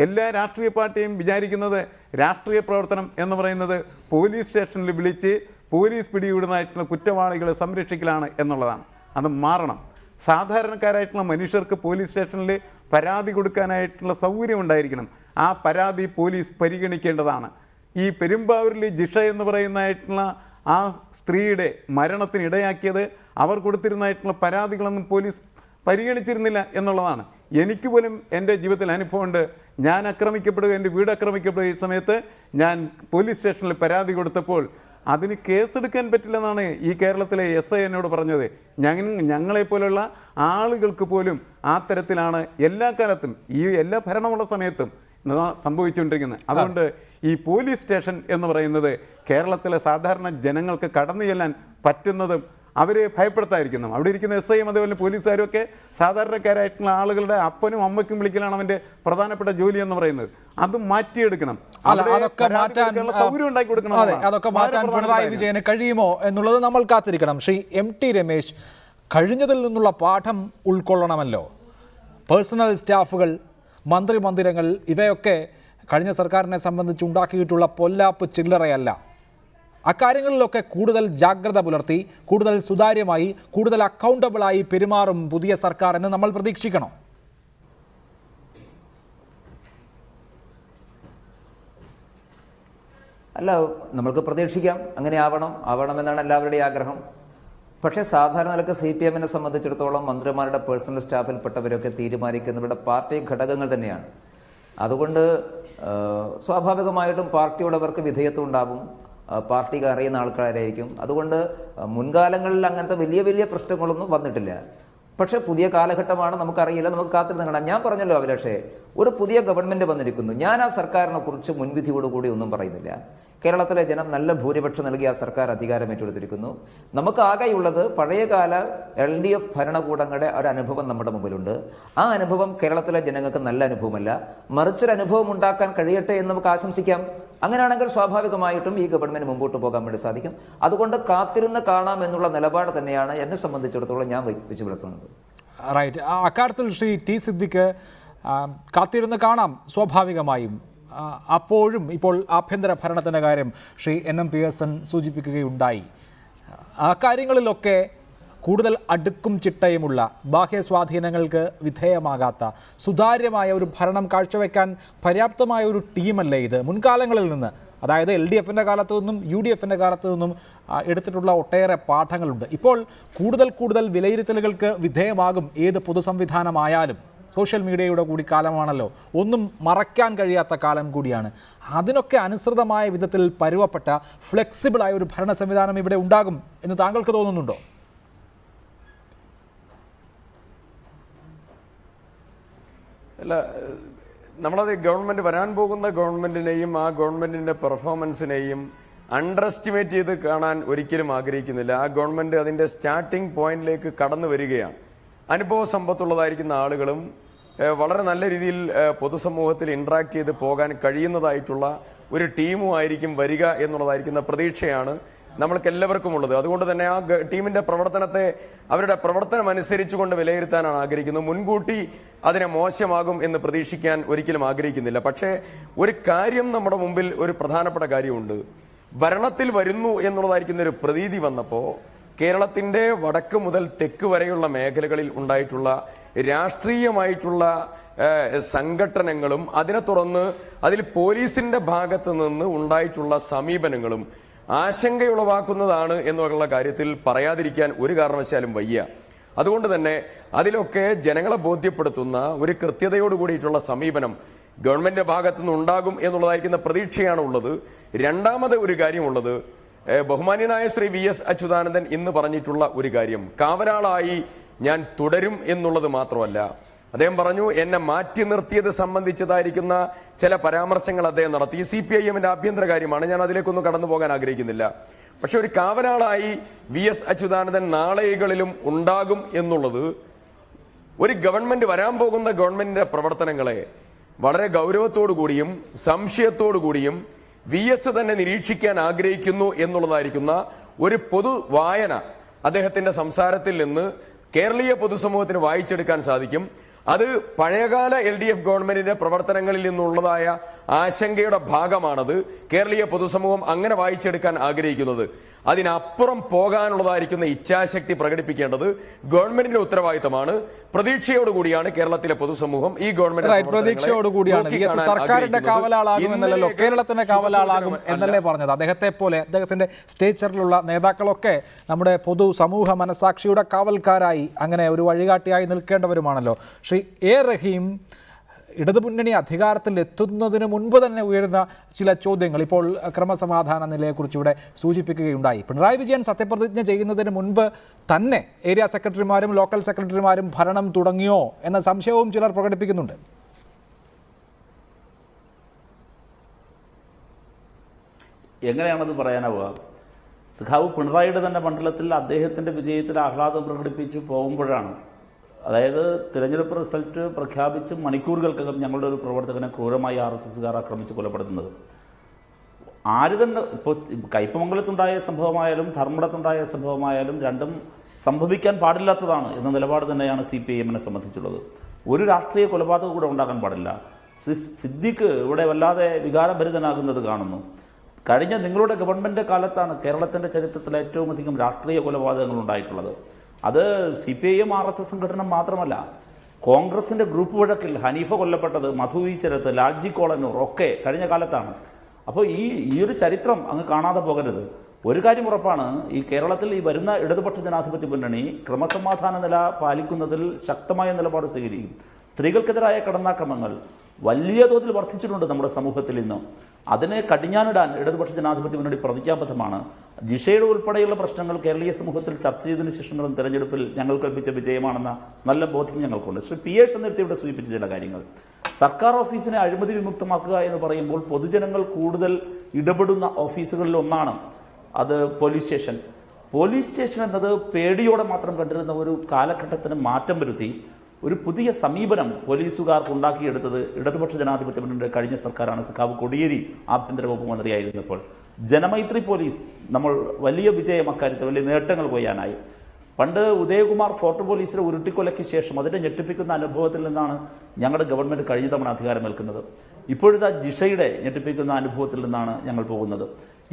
എല്ലാ രാഷ്ട്രീയ പാർട്ടിയും വിചാരിക്കുന്നത് രാഷ്ട്രീയ പ്രവർത്തനം എന്ന് പറയുന്നത് പോലീസ് സ്റ്റേഷനിൽ വിളിച്ച് പോലീസ് പിടികൂടുന്നതായിട്ടുള്ള കുറ്റവാളികളെ സംരക്ഷിക്കലാണ് എന്നുള്ളതാണ്. അത് മാറണം. സാധാരണക്കാരായിട്ടുള്ള മനുഷ്യർക്ക് പോലീസ് സ്റ്റേഷനിൽ പരാതി കൊടുക്കാനായിട്ടുള്ള സൗകര്യം ഉണ്ടായിരിക്കണം. ആ പരാതി പോലീസ് പരിഗണിക്കേണ്ടതാണ്. ഈ പെരുമ്പാവൂരിൽ ജിഷ എന്ന് പറയുന്നതായിട്ടുള്ള ആ സ്ത്രീയുടെ മരണത്തിന് ഇടയാക്കിയത് അവർ കൊടുത്തിരുന്നതായിട്ടുള്ള പരാതികളൊന്നും പോലീസ് പരിഗണിച്ചിരുന്നില്ല എന്നുള്ളതാണ്. എനിക്ക് പോലും എൻ്റെ ജീവിതത്തിൽ അനുഭവമുണ്ട്. ഞാൻ ആക്രമിക്കപ്പെടുക, എൻ്റെ വീട് ആക്രമിക്കപ്പെടുക ഈ സമയത്ത് ഞാൻ പോലീസ് സ്റ്റേഷനിൽ പരാതി കൊടുത്തപ്പോൾ അതിന് കേസെടുക്കാൻ പറ്റില്ലെന്നാണ് ഈ കേരളത്തിലെ SI എന്നോട് പറഞ്ഞത്. ഞങ്ങളെപ്പോലുള്ള ആളുകൾക്ക് പോലും ആ തരത്തിലാണ് എല്ലാ കാലത്തും ഈ എല്ലാ ഭരണമുള്ള സമയത്തും സംഭവിച്ചുകൊണ്ടിരിക്കുന്നത്. അതുകൊണ്ട് ഈ പോലീസ് സ്റ്റേഷൻ എന്ന് പറയുന്നത് കേരളത്തിലെ സാധാരണ ജനങ്ങൾക്ക് കടന്നു ചെല്ലാൻ പറ്റുന്നതും അവരെ ഭയപ്പെടുത്താതിരിക്കുന്നു. അവിടെ ഇരിക്കുന്ന SIയും അതേപോലെ പോലീസുകാരും ഒക്കെ സാധാരണക്കാരായിട്ടുള്ള ആളുകളുടെ അപ്പനും അമ്മയ്ക്കും വിളിക്കലാണ് അവൻ്റെ പ്രധാനപ്പെട്ട ജോലി എന്ന് പറയുന്നത്. അത് മാറ്റിയെടുക്കണം. സൗകര്യം ഉണ്ടാക്കി കൊടുക്കണം. അതൊക്കെ മാറ്റാൻ പിണറായി വിജയന് കഴിയുമോ എന്നുള്ളത് നമ്മൾ കാത്തിരിക്കണം. ശ്രീ MT രമേശ്, കഴിഞ്ഞതിൽ നിന്നുള്ള പാഠം ഉൾക്കൊള്ളണമല്ലോ. പേഴ്സണൽ സ്റ്റാഫുകൾ, മന്ത്രിമന്ദിരങ്ങൾ, ഇവയൊക്കെ കഴിഞ്ഞ സർക്കാരിനെ സംബന്ധിച്ച് ഉണ്ടാക്കിയിട്ടുള്ള പൊല്ലാപ്പ് ചില്ലറയല്ല. അക്കാര്യങ്ങളിലൊക്കെ കൂടുതൽ ജാഗ്രത പുലർത്തി, കൂടുതൽ സുതാര്യമായി, കൂടുതൽ അക്കൗണ്ടബിളായി പെരുമാറും പുതിയ സർക്കാർ എന്ന് നമ്മൾ പ്രതീക്ഷിക്കണം. അല്ല, നമ്മൾക്ക് പ്രതീക്ഷിക്കാം. അങ്ങനെ ആവണമെന്നാണ് എല്ലാവരുടെയും ആഗ്രഹം. പക്ഷേ സാധാരണ നിലക്ക് CPM-നെ സംബന്ധിച്ചിടത്തോളം മന്ത്രിമാരുടെ പേഴ്സണൽ സ്റ്റാഫിൽപ്പെട്ടവരൊക്കെ തീരുമാനിക്കുന്നവരുടെ പാർട്ടി ഘടകങ്ങൾ തന്നെയാണ്. അതുകൊണ്ട് സ്വാഭാവികമായിട്ടും പാർട്ടിയോടവർക്ക് വിധേയത്വം ഉണ്ടാകും. പാർട്ടിക്ക് അറിയുന്ന ആൾക്കാരായിരിക്കും. അതുകൊണ്ട് മുൻകാലങ്ങളിൽ അങ്ങനത്തെ വലിയ പ്രശ്നങ്ങളൊന്നും വന്നിട്ടില്ല. പക്ഷേ പുതിയ കാലഘട്ടമാണ്, നമുക്കറിയില്ല, നമുക്ക് കാത്തിരുന്ന് കാണാം. ഞാൻ പറഞ്ഞല്ലോ അഭിലാഷേ, ഒരു പുതിയ ഗവൺമെൻറ് വന്നിരിക്കുന്നു. ഞാൻ ആ സർക്കാരിനെ കുറിച്ച് മുൻവിധിയോടുകൂടി ഒന്നും പറയുന്നില്ല. കേരളത്തിലെ ജനം നല്ല ഭൂരിപക്ഷം നൽകി ആ സർക്കാർ അധികാരം ഏറ്റെടുത്തിരിക്കുന്നു. നമുക്ക് ആകെയുള്ളത് പഴയകാല LDF ഭരണകൂടങ്ങളുടെ ഒരു അനുഭവം നമ്മുടെ മുമ്പിലുണ്ട്. ആ അനുഭവം കേരളത്തിലെ ജനങ്ങൾക്ക് നല്ല അനുഭവമല്ല, മറിച്ചൊരു അനുഭവം ഉണ്ടാക്കാൻ കഴിയട്ടെ എന്ന് നമുക്ക് ആശംസിക്കാം. അങ്ങനെയാണെങ്കിൽ സ്വാഭാവികമായിട്ടും ഈ ഗവൺമെൻറ് മുമ്പോട്ട് പോകാൻ വേണ്ടി സാധിക്കും. അതുകൊണ്ട് കാത്തിരുന്ന് കാണാം എന്നുള്ള നിലപാട് തന്നെയാണ് എന്നെ സംബന്ധിച്ചിടത്തോളം ഞാൻ വെച്ചു പുലർത്തുന്നത്. റൈറ്റ്. അക്കാര്യത്തിൽ ശ്രീ ടി സിദ്ദിഖ്, കാത്തിരുന്ന് കാണാം സ്വാഭാവികമായും. അപ്പോഴും ഇപ്പോൾ ആഭ്യന്തര ഭരണത്തിൻ്റെ കാര്യം ശ്രീ NM പിയേഴ്സൺ സൂചിപ്പിക്കുകയുണ്ടായി. ആ കാര്യങ്ങളിലൊക്കെ കൂടുതൽ അടുക്കും ചിട്ടയുമുള്ള, ബാഹ്യ സ്വാധീനങ്ങൾക്ക് വിധേയമാകാത്ത സുതാര്യമായ ഒരു ഭരണം കാഴ്ചവെക്കാൻ പര്യാപ്തമായ ഒരു ടീമല്ലേ ഇത്? മുൻകാലങ്ങളിൽ നിന്ന്, അതായത് LDFൻ്റെ കാലത്തു നിന്നും UDFൻ്റെ കാലത്തു നിന്നും എടുത്തിട്ടുള്ള ഒട്ടേറെ പാഠങ്ങളുണ്ട്. ഇപ്പോൾ കൂടുതൽ വിലയിരുത്തലുകൾക്ക് വിധേയമാകും ഏത് പൊതുസംവിധാനമായാലും. സോഷ്യൽ മീഡിയയുടെ കൂടി കാലമാണല്ലോ, ഒന്നും മറയ്ക്കാൻ കഴിയാത്ത കാലം കൂടിയാണ്. അതിനൊക്കെ അനുസൃതമായ വിധത്തിൽ പരുവപ്പെട്ട ഫ്ലെക്സിബിളായ ഒരു ഭരണ സംവിധാനം ഇവിടെ ഉണ്ടാകും എന്ന് താങ്കൾക്ക് തോന്നുന്നുണ്ടോ? അല്ല, നമ്മളത് ഗവൺമെൻറ് വരാൻ പോകുന്ന ഗവൺമെൻറ്റിനെയും ആ ഗവൺമെൻറ്റിൻ്റെ പെർഫോമൻസിനെയും അണ്ടർ എസ്റ്റിമേറ്റ് ചെയ്ത് കാണാൻ ഒരിക്കലും ആഗ്രഹിക്കുന്നില്ല. ആ ഗവൺമെൻറ് അതിൻ്റെ സ്റ്റാർട്ടിംഗ് പോയിന്റിലേക്ക് കടന്നു വരികയാണ്. അനുഭവ സമ്പത്തുള്ളതായിരിക്കുന്ന ആളുകളും വളരെ നല്ല രീതിയിൽ പൊതുസമൂഹത്തിൽ ഇൻട്രാക്ട് ചെയ്ത് പോകാൻ കഴിയുന്നതായിട്ടുള്ള ഒരു ടീമുമായിരിക്കും വരിക എന്നുള്ളതായിരിക്കുന്ന പ്രതീക്ഷയാണ് നമ്മൾക്ക് എല്ലാവർക്കും ഉള്ളത്. അതുകൊണ്ട് തന്നെ ആ ടീമിന്റെ പ്രവർത്തനത്തെ അവരുടെ പ്രവർത്തനം അനുസരിച്ചുകൊണ്ട് വിലയിരുത്താനാണ് ആഗ്രഹിക്കുന്നത്. മുൻകൂട്ടി അതിനെ മോശമാകും എന്ന് പ്രതീക്ഷിക്കാൻ ഒരിക്കലും ആഗ്രഹിക്കുന്നില്ല. പക്ഷേ ഒരു കാര്യം നമ്മുടെ മുമ്പിൽ, ഒരു പ്രധാനപ്പെട്ട കാര്യമുണ്ട്. ഭരണത്തിൽ വരുന്നു എന്നുള്ളതായിരിക്കുന്ന ഒരു പ്രതീതി വന്നപ്പോൾ കേരളത്തിൻ്റെ വടക്ക് മുതൽ തെക്ക് വരെയുള്ള മേഖലകളിൽ ഉണ്ടായിട്ടുള്ള രാഷ്ട്രീയമായിട്ടുള്ള സംഘടനകളും അതിനെ തുടർന്ന് അതിൽ പോലീസിന്റെ ഭാഗത്ത് നിന്ന് ഉണ്ടായിട്ടുള്ള സമീപനങ്ങളും ആശങ്കയുളവാക്കുന്നതാണ് എന്നുള്ള കാര്യത്തിൽ പറയാതിരിക്കാൻ ഒരു കാരണവശാലും വയ്യ. അതുകൊണ്ട് തന്നെ അതിലൊക്കെ ജനങ്ങളെ ബോധ്യപ്പെടുത്തുന്ന ഒരു കൃത്യതയോട് കൂടിയിട്ടുള്ള സമീപനം ഗവൺമെന്റിന്റെ ഭാഗത്തുനിന്ന് ഉണ്ടാകും എന്നുള്ളതായിരിക്കുന്ന പ്രതീക്ഷയാണ് ഉള്ളത്. രണ്ടാമത് ഒരു കാര്യമുള്ളത്, ബഹുമാന്യനായ ശ്രീ VS അച്യുതാനന്ദൻ ഇന്ന് പറഞ്ഞിട്ടുള്ള ഒരു കാര്യം, കാവലാളായി ഞാൻ തുടരും എന്നുള്ളത് മാത്രമല്ല, അദ്ദേഹം പറഞ്ഞു എന്നെ മാറ്റി നിർത്തിയത് സംബന്ധിച്ചതായിരിക്കുന്ന ചില പരാമർശങ്ങൾ അദ്ദേഹം നടത്തി. CPIMന്റെ ആഭ്യന്തര കാര്യമാണ്, ഞാൻ അതിലേക്കൊന്നും കടന്നു പോകാൻ ആഗ്രഹിക്കുന്നില്ല. പക്ഷെ ഒരു കാവലാളായി VS അച്യുതാനന്ദൻ നാളെകളിലും ഉണ്ടാകും എന്നുള്ളത് ഒരു ഗവൺമെന്റ്, വരാൻ പോകുന്ന ഗവൺമെന്റിന്റെ പ്രവർത്തനങ്ങളെ വളരെ ഗൗരവത്തോടു കൂടിയും സംശയത്തോടു കൂടിയും VS തന്നെ നിരീക്ഷിക്കാൻ ആഗ്രഹിക്കുന്നു എന്നുള്ളതായിരിക്കുന്ന ഒരു പൊതു വായന അദ്ദേഹത്തിന്റെ സംസാരത്തിൽ നിന്ന് കേരളീയ പൊതുസമൂഹത്തിന് വായിച്ചെടുക്കാൻ സാധിക്കും. അത് പഴയകാല LDF ഗവൺമെന്റിന്റെ പ്രവർത്തനങ്ങളിൽ നിന്നുള്ളതായ ആശങ്കയുടെ ഭാഗമാണത്. കേരളീയ പൊതുസമൂഹം അങ്ങനെ വായിച്ചെടുക്കാൻ ആഗ്രഹിക്കുന്നത്. അതിനപ്പുറം പോകാനുള്ളതായിരിക്കുന്ന ഇച്ഛാശക്തി പ്രകടിപ്പിക്കേണ്ടത് ഗവൺമെന്റിന്റെ ഉത്തരവാദിത്തമാണ്. പ്രതീക്ഷയോടുകൂടിയാണ് കേരളത്തിലെ പൊതുസമൂഹം ഈ ഗവൺമെന്റ് പ്രതീക്ഷയോടുകൂടിയാണ് സർക്കാരിന്റെ കാവലാളാകുമെന്നല്ലോ, കേരളത്തിന്റെ കാവലാളാകും എന്നല്ലേ പറഞ്ഞത്. അദ്ദേഹത്തെ പോലെ അദ്ദേഹത്തിന്റെ സ്റ്റേച്ചറിലുള്ള നേതാക്കളൊക്കെ നമ്മുടെ പൊതുസമൂഹ മനസാക്ഷിയുടെ കാവൽക്കാരായി, അങ്ങനെ ഒരു വഴികാട്ടിയായി നിൽക്കേണ്ടവരുമാണല്ലോ. ശ്രീ റഹീം, ഇടതുമുന്നണി അധികാരത്തിൽ എത്തുന്നതിന് മുൻപ് തന്നെ ഉയരുന്ന ചില ചോദ്യങ്ങൾ ഇപ്പോൾ ക്രമസമാധാന നിലയെക്കുറിച്ച് ഇവിടെ സൂചിപ്പിക്കുകയുണ്ടായി. പിണറായി വിജയൻ സത്യപ്രതിജ്ഞ ചെയ്യുന്നതിന് മുൻപ് തന്നെ ഏരിയ സെക്രട്ടറിമാരും ലോക്കൽ സെക്രട്ടറിമാരും ഭരണം തുടങ്ങിയോ എന്ന സംശയവും ചിലർ പ്രകടിപ്പിക്കുന്നുണ്ട്. എങ്ങനെയാണത് പറയാനാവുക? സഖാവ് പിണറായിയുടെ തന്നെ മണ്ഡലത്തിൽ അദ്ദേഹത്തിൻ്റെ വിജയത്തിൽ ആഹ്ലാദം പ്രകടിപ്പിച്ച് പോകുമ്പോഴാണ്, അതായത് തിരഞ്ഞെടുപ്പ് റിസൾട്ട് പ്രഖ്യാപിച്ച് മണിക്കൂറുകൾക്കകം ഞങ്ങളുടെ ഒരു പ്രവർത്തകനെ ക്രൂരമായി RSSകാർ ആക്രമിച്ച് കൊലപ്പെടുത്തുന്നത്. ആര് തന്നെ, ഇപ്പോൾ കയ്പമംഗലത്തുണ്ടായ സംഭവമായാലും ധർമ്മടത്തുണ്ടായ സംഭവമായാലും രണ്ടും സംഭവിക്കാൻ പാടില്ലാത്തതാണ് എന്ന നിലപാട് തന്നെയാണ് CPIMനെ സംബന്ധിച്ചുള്ളത്. ഒരു രാഷ്ട്രീയ കൊലപാതകം കൂടെ ഉണ്ടാക്കാൻ പാടില്ല. സിദ്ദിഖ് ഇവിടെ വല്ലാതെ വികാരഭരിതനാകുന്നത് കാണുന്നു. കഴിഞ്ഞ നിങ്ങളുടെ ഗവൺമെൻറ് കാലത്താണ് കേരളത്തിൻ്റെ ചരിത്രത്തിൽ ഏറ്റവും അധികം രാഷ്ട്രീയ കൊലപാതകങ്ങൾ ഉണ്ടായിട്ടുള്ളത്. അത് CPIM RSS സംഘടന മാത്രമല്ല, കോൺഗ്രസിൻ്റെ ഗ്രൂപ്പ് വഴക്കിൽ ഹനീഫ കൊല്ലപ്പെട്ടത്, മധു ഈച്ചരത്ത്, ലാൽജി കോളന്നൂർ ഒക്കെ കഴിഞ്ഞ കാലത്താണ്. അപ്പോൾ ഈ ഒരു ചരിത്രം അങ്ങ് കാണാതെ പോകരുത്. ഒരു കാര്യം ഉറപ്പാണ്, ഈ കേരളത്തിൽ ഈ വരുന്ന ഇടതുപക്ഷ ജനാധിപത്യ മുന്നണി ക്രമസമാധാന നില പാലിക്കുന്നതിൽ ശക്തമായ നിലപാട് സ്വീകരിക്കും. സ്ത്രീകൾക്കെതിരായ കടന്നാക്രമങ്ങൾ, വലിയ തോതിൽ വർദ്ധിച്ചിട്ടുണ്ട് നമ്മുടെ സമൂഹത്തിൽ ഇന്ന്. അതിനെ കടിഞ്ഞാനിടാൻ ഇടതുപക്ഷ ജനാധിപത്യ മുന്നണി പ്രതിജ്ഞാബദ്ധമാണ്. ജിഷയുടെ ഉൾപ്പെടെയുള്ള പ്രശ്നങ്ങൾ കേരളീയ സമൂഹത്തിൽ ചർച്ച ചെയ്തതിനു ശേഷം നടന്ന തെരഞ്ഞെടുപ്പിൽ ഞങ്ങൾ കൽപ്പിച്ച വിജയമാണെന്ന നല്ല ബോധ്യം ഞങ്ങൾക്കുണ്ട്. ശ്രീ പിയേഴ്സ് നേരത്തെ ഇവിടെ സൂചിപ്പിച്ച ചില കാര്യങ്ങൾ, സർക്കാർ ഓഫീസിനെ അഴിമതി വിമുക്തമാക്കുക എന്ന് പറയുമ്പോൾ പൊതുജനങ്ങൾ കൂടുതൽ ഇടപെടുന്ന ഓഫീസുകളിൽ ഒന്നാണ് അത് പോലീസ് സ്റ്റേഷൻ. പോലീസ് സ്റ്റേഷൻ എന്നത് പേടിയോടെ മാത്രം കണ്ടിരുന്ന ഒരു കാലഘട്ടത്തിന് മാറ്റം വരുത്തി ഒരു പുതിയ സമീപനം പോലീസുകാർക്ക് ഉണ്ടാക്കിയെടുത്തത് ഇടതുപക്ഷ ജനാധിപത്യ മുന്നണിയുടെ കഴിഞ്ഞ സർക്കാരാണ്. സഖാവ് കോടിയേരി ആഭ്യന്തര വകുപ്പ് മന്ത്രിയായിരുന്നപ്പോൾ ജനമൈത്രി പോലീസ് നമ്മൾ വലിയ വിജയം അക്കാര്യത്തിൽ വലിയ നേട്ടങ്ങൾ കൊയ്യാനായി. പണ്ട് ഉദയകുമാർ ഫോർട്ട് പോലീസിലെ ഉരുട്ടിക്കൊലയ്ക്ക് ശേഷം അതിൻ്റെ ഞെട്ടിപ്പിക്കുന്ന അനുഭവത്തിൽ നിന്നാണ് ഞങ്ങളുടെ ഗവൺമെൻറ് കഴിഞ്ഞ തവണ അധികാരമേൽക്കുന്നത്. ഇപ്പോഴത്തെ ജിഷയുടെ ഞെട്ടിപ്പിക്കുന്ന അനുഭവത്തിൽ നിന്നാണ് ഞങ്ങൾ പോകുന്നത്.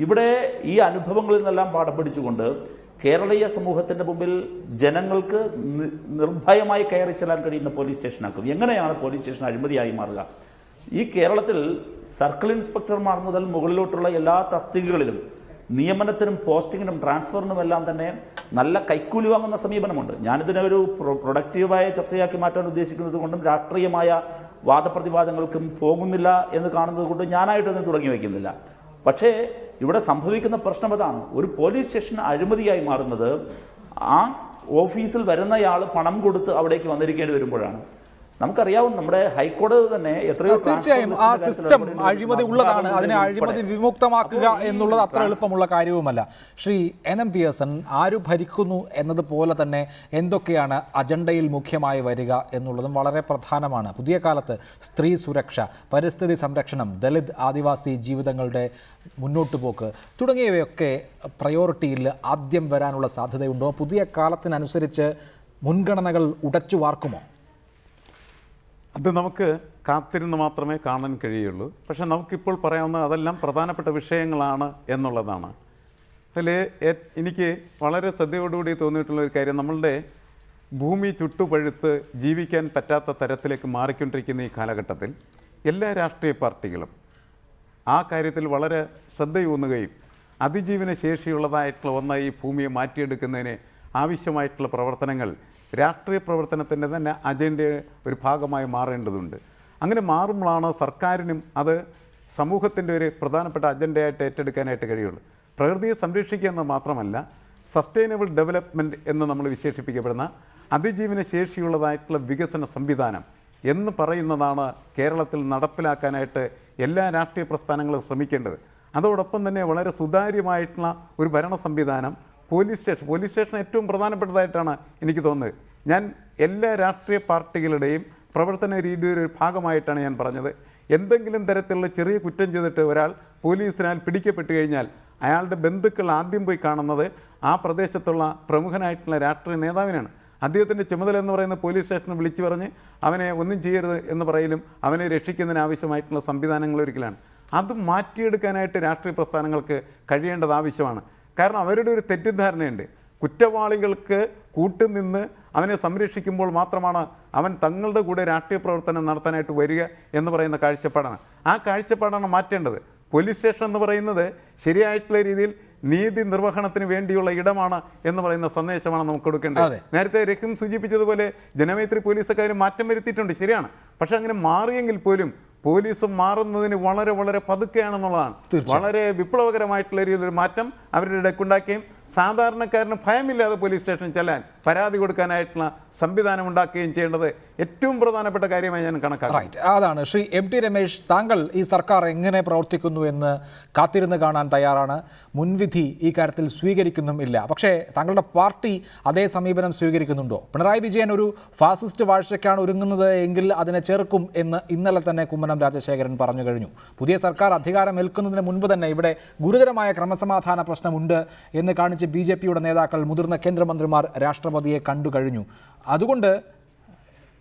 ഇവിടെ ഈ അനുഭവങ്ങളിൽ നിന്നെല്ലാം പാഠം പഠിച്ചുകൊണ്ട് കേരളീയ സമൂഹത്തിൻ്റെ മുമ്പിൽ ജനങ്ങൾക്ക് നിർഭയമായി കയറി ചെല്ലാൻ കഴിയുന്ന പോലീസ് സ്റ്റേഷനാക്കും. എങ്ങനെയാണ് പോലീസ് സ്റ്റേഷൻ അഴിമതിയായി മാറുക? ഈ കേരളത്തിൽ സർക്കിൾ ഇൻസ്പെക്ടർമാർ മുതൽ മുകളിലോട്ടുള്ള എല്ലാ തസ്തികകളിലും നിയമനത്തിനും പോസ്റ്റിങ്ങിനും ട്രാൻസ്ഫറിനും എല്ലാം തന്നെ നല്ല കൈക്കൂലി വാങ്ങുന്ന സമീപനമുണ്ട്. ഞാനിതിനെ ഒരു പ്രൊഡക്റ്റീവായ ചർച്ചയാക്കി മാറ്റാൻ ഉദ്ദേശിക്കുന്നത് കൊണ്ടും രാഷ്ട്രീയമായ വാദപ്രതിവാദങ്ങൾക്കും പോകുന്നില്ല എന്ന് കാണുന്നത് കൊണ്ട് ഞാനായിട്ടൊന്നും തുടങ്ങി വയ്ക്കുന്നില്ല. പക്ഷേ ഇവിടെ സംഭവിക്കുന്ന പ്രശ്നം അതാണ്. ഒരു പോലീസ് സ്റ്റേഷൻ അഴിമതിയായി മാറുന്നത് ആ ഓഫീസിൽ വരുന്നയാൾ പണം കൊടുത്ത് അവിടേക്ക് വന്നിരിക്കേണ്ടി വരുമ്പോഴാണ്. നമുക്കറിയാവും നമ്മുടെ ഹൈക്കോടതി തന്നെ എത്രയോ തീർച്ചയായും ആ സിസ്റ്റം അഴിമതി ഉള്ളതാണ്. അതിനെ അഴിമതി വിമുക്തമാക്കുക എന്നുള്ളത് അത്ര എളുപ്പമുള്ള കാര്യവുമല്ല. ശ്രീ NM പിയേഴ്സൺ, ആര് ഭരിക്കുന്നു എന്നതുപോലെ തന്നെ എന്തൊക്കെയാണ് അജണ്ടയിൽ മുഖ്യമായി വരിക എന്നുള്ളതും വളരെ പ്രധാനമാണ്. പുതിയ കാലത്ത് സ്ത്രീ സുരക്ഷ, പരിസ്ഥിതി സംരക്ഷണം, ദളിത് ആദിവാസി ജീവിതങ്ങളുടെ മുന്നോട്ടുപോക്ക് തുടങ്ങിയവയൊക്കെ പ്രയോറിറ്റിയിൽ ആദ്യം വരാനുള്ള സാധ്യതയുണ്ടോ? പുതിയ കാലത്തിനനുസരിച്ച് മുൻഗണനകൾ ഉടച്ചു വാർക്കുമോ? അത് നമുക്ക് കാത്തിരുന്ന് മാത്രമേ കാണാൻ കഴിയുള്ളൂ. പക്ഷേ നമുക്കിപ്പോൾ പറയാവുന്ന അതെല്ലാം പ്രധാനപ്പെട്ട വിഷയങ്ങളാണ് എന്നുള്ളതാണ്. അതിൽ എനിക്ക് വളരെ ശ്രദ്ധയോടുകൂടി തോന്നിയിട്ടുള്ള ഒരു കാര്യം, നമ്മളുടെ ഭൂമി ചുട്ടുപഴുത്ത് ജീവിക്കാൻ പറ്റാത്ത തരത്തിലേക്ക് മാറിക്കൊണ്ടിരിക്കുന്ന ഈ കാലഘട്ടത്തിൽ എല്ലാ രാഷ്ട്രീയ പാർട്ടികളും ആ കാര്യത്തിൽ വളരെ ശ്രദ്ധയൂന്നുകയും അതിജീവന ശേഷിയുള്ളതായിട്ടുള്ള ഒന്നായി ഈ ഭൂമിയെ മാറ്റിയെടുക്കുന്നതിന് ആവശ്യമായിട്ടുള്ള പ്രവർത്തനങ്ങൾ രാഷ്ട്രീയ പ്രവർത്തനത്തിൻ്റെ തന്നെ അജണ്ടയുടെ ഒരു ഭാഗമായി മാറേണ്ടതുണ്ട്. അങ്ങനെ മാറുമ്പോഴാണ് സർക്കാരിനും അത് സമൂഹത്തിൻ്റെ ഒരു പ്രധാനപ്പെട്ട അജണ്ടയായിട്ട് ഏറ്റെടുക്കാനായിട്ട് കഴിയുള്ളൂ. പ്രകൃതിയെ സംരക്ഷിക്കുക എന്ന് മാത്രമല്ല, സസ്റ്റൈനബിൾ ഡെവലപ്മെൻറ്റ് എന്ന് നമ്മൾ വിശേഷിപ്പിക്കപ്പെടുന്ന അതിജീവന ശേഷിയുള്ളതായിട്ടുള്ള വികസന സംവിധാനം എന്ന് പറയുന്നതാണ് കേരളത്തിൽ നടപ്പിലാക്കാനായിട്ട് എല്ലാ രാഷ്ട്രീയ പ്രസ്ഥാനങ്ങളും ശ്രമിക്കേണ്ടത്. അതോടൊപ്പം തന്നെ വളരെ സുതാര്യമായിട്ടുള്ള ഒരു ഭരണ സംവിധാനം, പോലീസ് സ്റ്റേഷൻ ഏറ്റവും പ്രധാനപ്പെട്ടതായിട്ടാണ് എനിക്ക് തോന്നുന്നത്. ഞാൻ എല്ലാ രാഷ്ട്രീയ പാർട്ടികളുടെയും പ്രവർത്തന രീതിയുടെ ഒരു ഭാഗമായിട്ടാണ് ഞാൻ പറഞ്ഞത്. എന്തെങ്കിലും തരത്തിലുള്ള ചെറിയ കുറ്റം ചെയ്തിട്ട് ഒരാൾ പോലീസിനാൽ പിടിക്കപ്പെട്ട് കഴിഞ്ഞാൽ അയാളുടെ ബന്ധുക്കൾ ആദ്യം പോയി കാണുന്നത് ആ പ്രദേശത്തുള്ള പ്രമുഖനായിട്ടുള്ള രാഷ്ട്രീയ നേതാവിനാണ്. അദ്ദേഹത്തിൻ്റെ ചുമതല എന്ന് പറയുന്ന പോലീസ് സ്റ്റേഷനിൽ വിളിച്ചു പറഞ്ഞ് അവനെ ഒന്നും ചെയ്യരുത് എന്ന് പറയലും അവനെ രക്ഷിക്കുന്നതിന് ആവശ്യമായിട്ടുള്ള സംവിധാനങ്ങൾ ഒരിക്കലാണ്. അത് മാറ്റിയെടുക്കാനായിട്ട് രാഷ്ട്രീയ പ്രസ്ഥാനങ്ങൾക്ക് കഴിയേണ്ടത് ആവശ്യമാണ്. കാരണം അവരുടെ ഒരു തെറ്റിദ്ധാരണയുണ്ട്, കുറ്റവാളികൾക്ക് കൂട്ടുനിന്ന് അവനെ സംരക്ഷിക്കുമ്പോൾ മാത്രമാണ് അവൻ തങ്ങളുടെ കൂടെ രാഷ്ട്രീയ പ്രവർത്തനം നടത്താനായിട്ട് വരിക എന്ന് പറയുന്ന കാഴ്ചപ്പാടാണ്. ആ കാഴ്ചപ്പാടാണ് മാറ്റേണ്ടത്. പോലീസ് സ്റ്റേഷൻ എന്ന് പറയുന്നത് ശരിയായിട്ടുള്ള രീതിയിൽ നീതി നിർവഹണത്തിന് വേണ്ടിയുള്ള ഇടമാണ് എന്ന് പറയുന്ന സന്ദേശമാണ് നമുക്ക് കൊടുക്കേണ്ടത്. നേരത്തെ രഹിം സൂചിപ്പിച്ചതുപോലെ ജനമൈത്രി പോലീസൊക്കെ മാറ്റം വരുത്തിയിട്ടുണ്ട്, ശരിയാണ്. പക്ഷെ അങ്ങനെ മാറിയെങ്കിൽ പോലും പോലീസ് മാറുന്നതിന് വളരെ വളരെ പതുക്കെയാണെന്നുള്ളതാണ്. വളരെ വിപ്ലവകരമായിട്ടുള്ള രീതിയിലൊരു മാറ്റം അവരുടെ ഇടയ്ക്കുണ്ടാക്കുകയും സാധാരണക്കാരന് ഭയമില്ലാതെ പോലീസ് സ്റ്റേഷനിൽ ചെല്ലാൻ പരാതി കൊടുക്കാനായിട്ടുള്ള സംവിധാനം ഉണ്ടാക്കുകയും ചെയ്യേണ്ടത് ഏറ്റവും പ്രധാനപ്പെട്ട കാര്യമായി ഞാൻ കണക്കാക്കുന്നു. അതാണ് ശ്രീ MT രമേശ്, താങ്കൾ ഈ സർക്കാർ എങ്ങനെ പ്രവർത്തിക്കുന്നു എന്ന് കാത്തിരുന്ന് കാണാൻ തയ്യാറാണ്. മുൻവിധി ഈ കാര്യത്തിൽ സ്വീകരിക്കുന്നുമില്ല. പക്ഷേ താങ്കളുടെ പാർട്ടി അതേ സമീപനം സ്വീകരിക്കുന്നുണ്ടോ? പിണറായി വിജയൻ ഒരു ഫാസിസ്റ്റ് വാഴ്ചയ്ക്കാണ് ഒരുങ്ങുന്നത് എങ്കിൽ അതിനെ ചെറുക്കും എന്ന് ഇന്നലെ തന്നെ കുമ്മനം രാജശേഖരൻ പറഞ്ഞു കഴിഞ്ഞു. പുതിയ സർക്കാർ അധികാരമേൽക്കുന്നതിന് മുൻപ് തന്നെ ഇവിടെ ഗുരുതരമായ ക്രമസമാധാന പ്രശ്നമുണ്ട് എന്ന് കാണിച്ച് BJPയുടെ നേതാക്കൾ, മുതിർന്ന കേന്ദ്രമന്ത്രിമാർ രാഷ്ട്രപതിയെ കണ്ടു കഴിഞ്ഞു. അതുകൊണ്ട്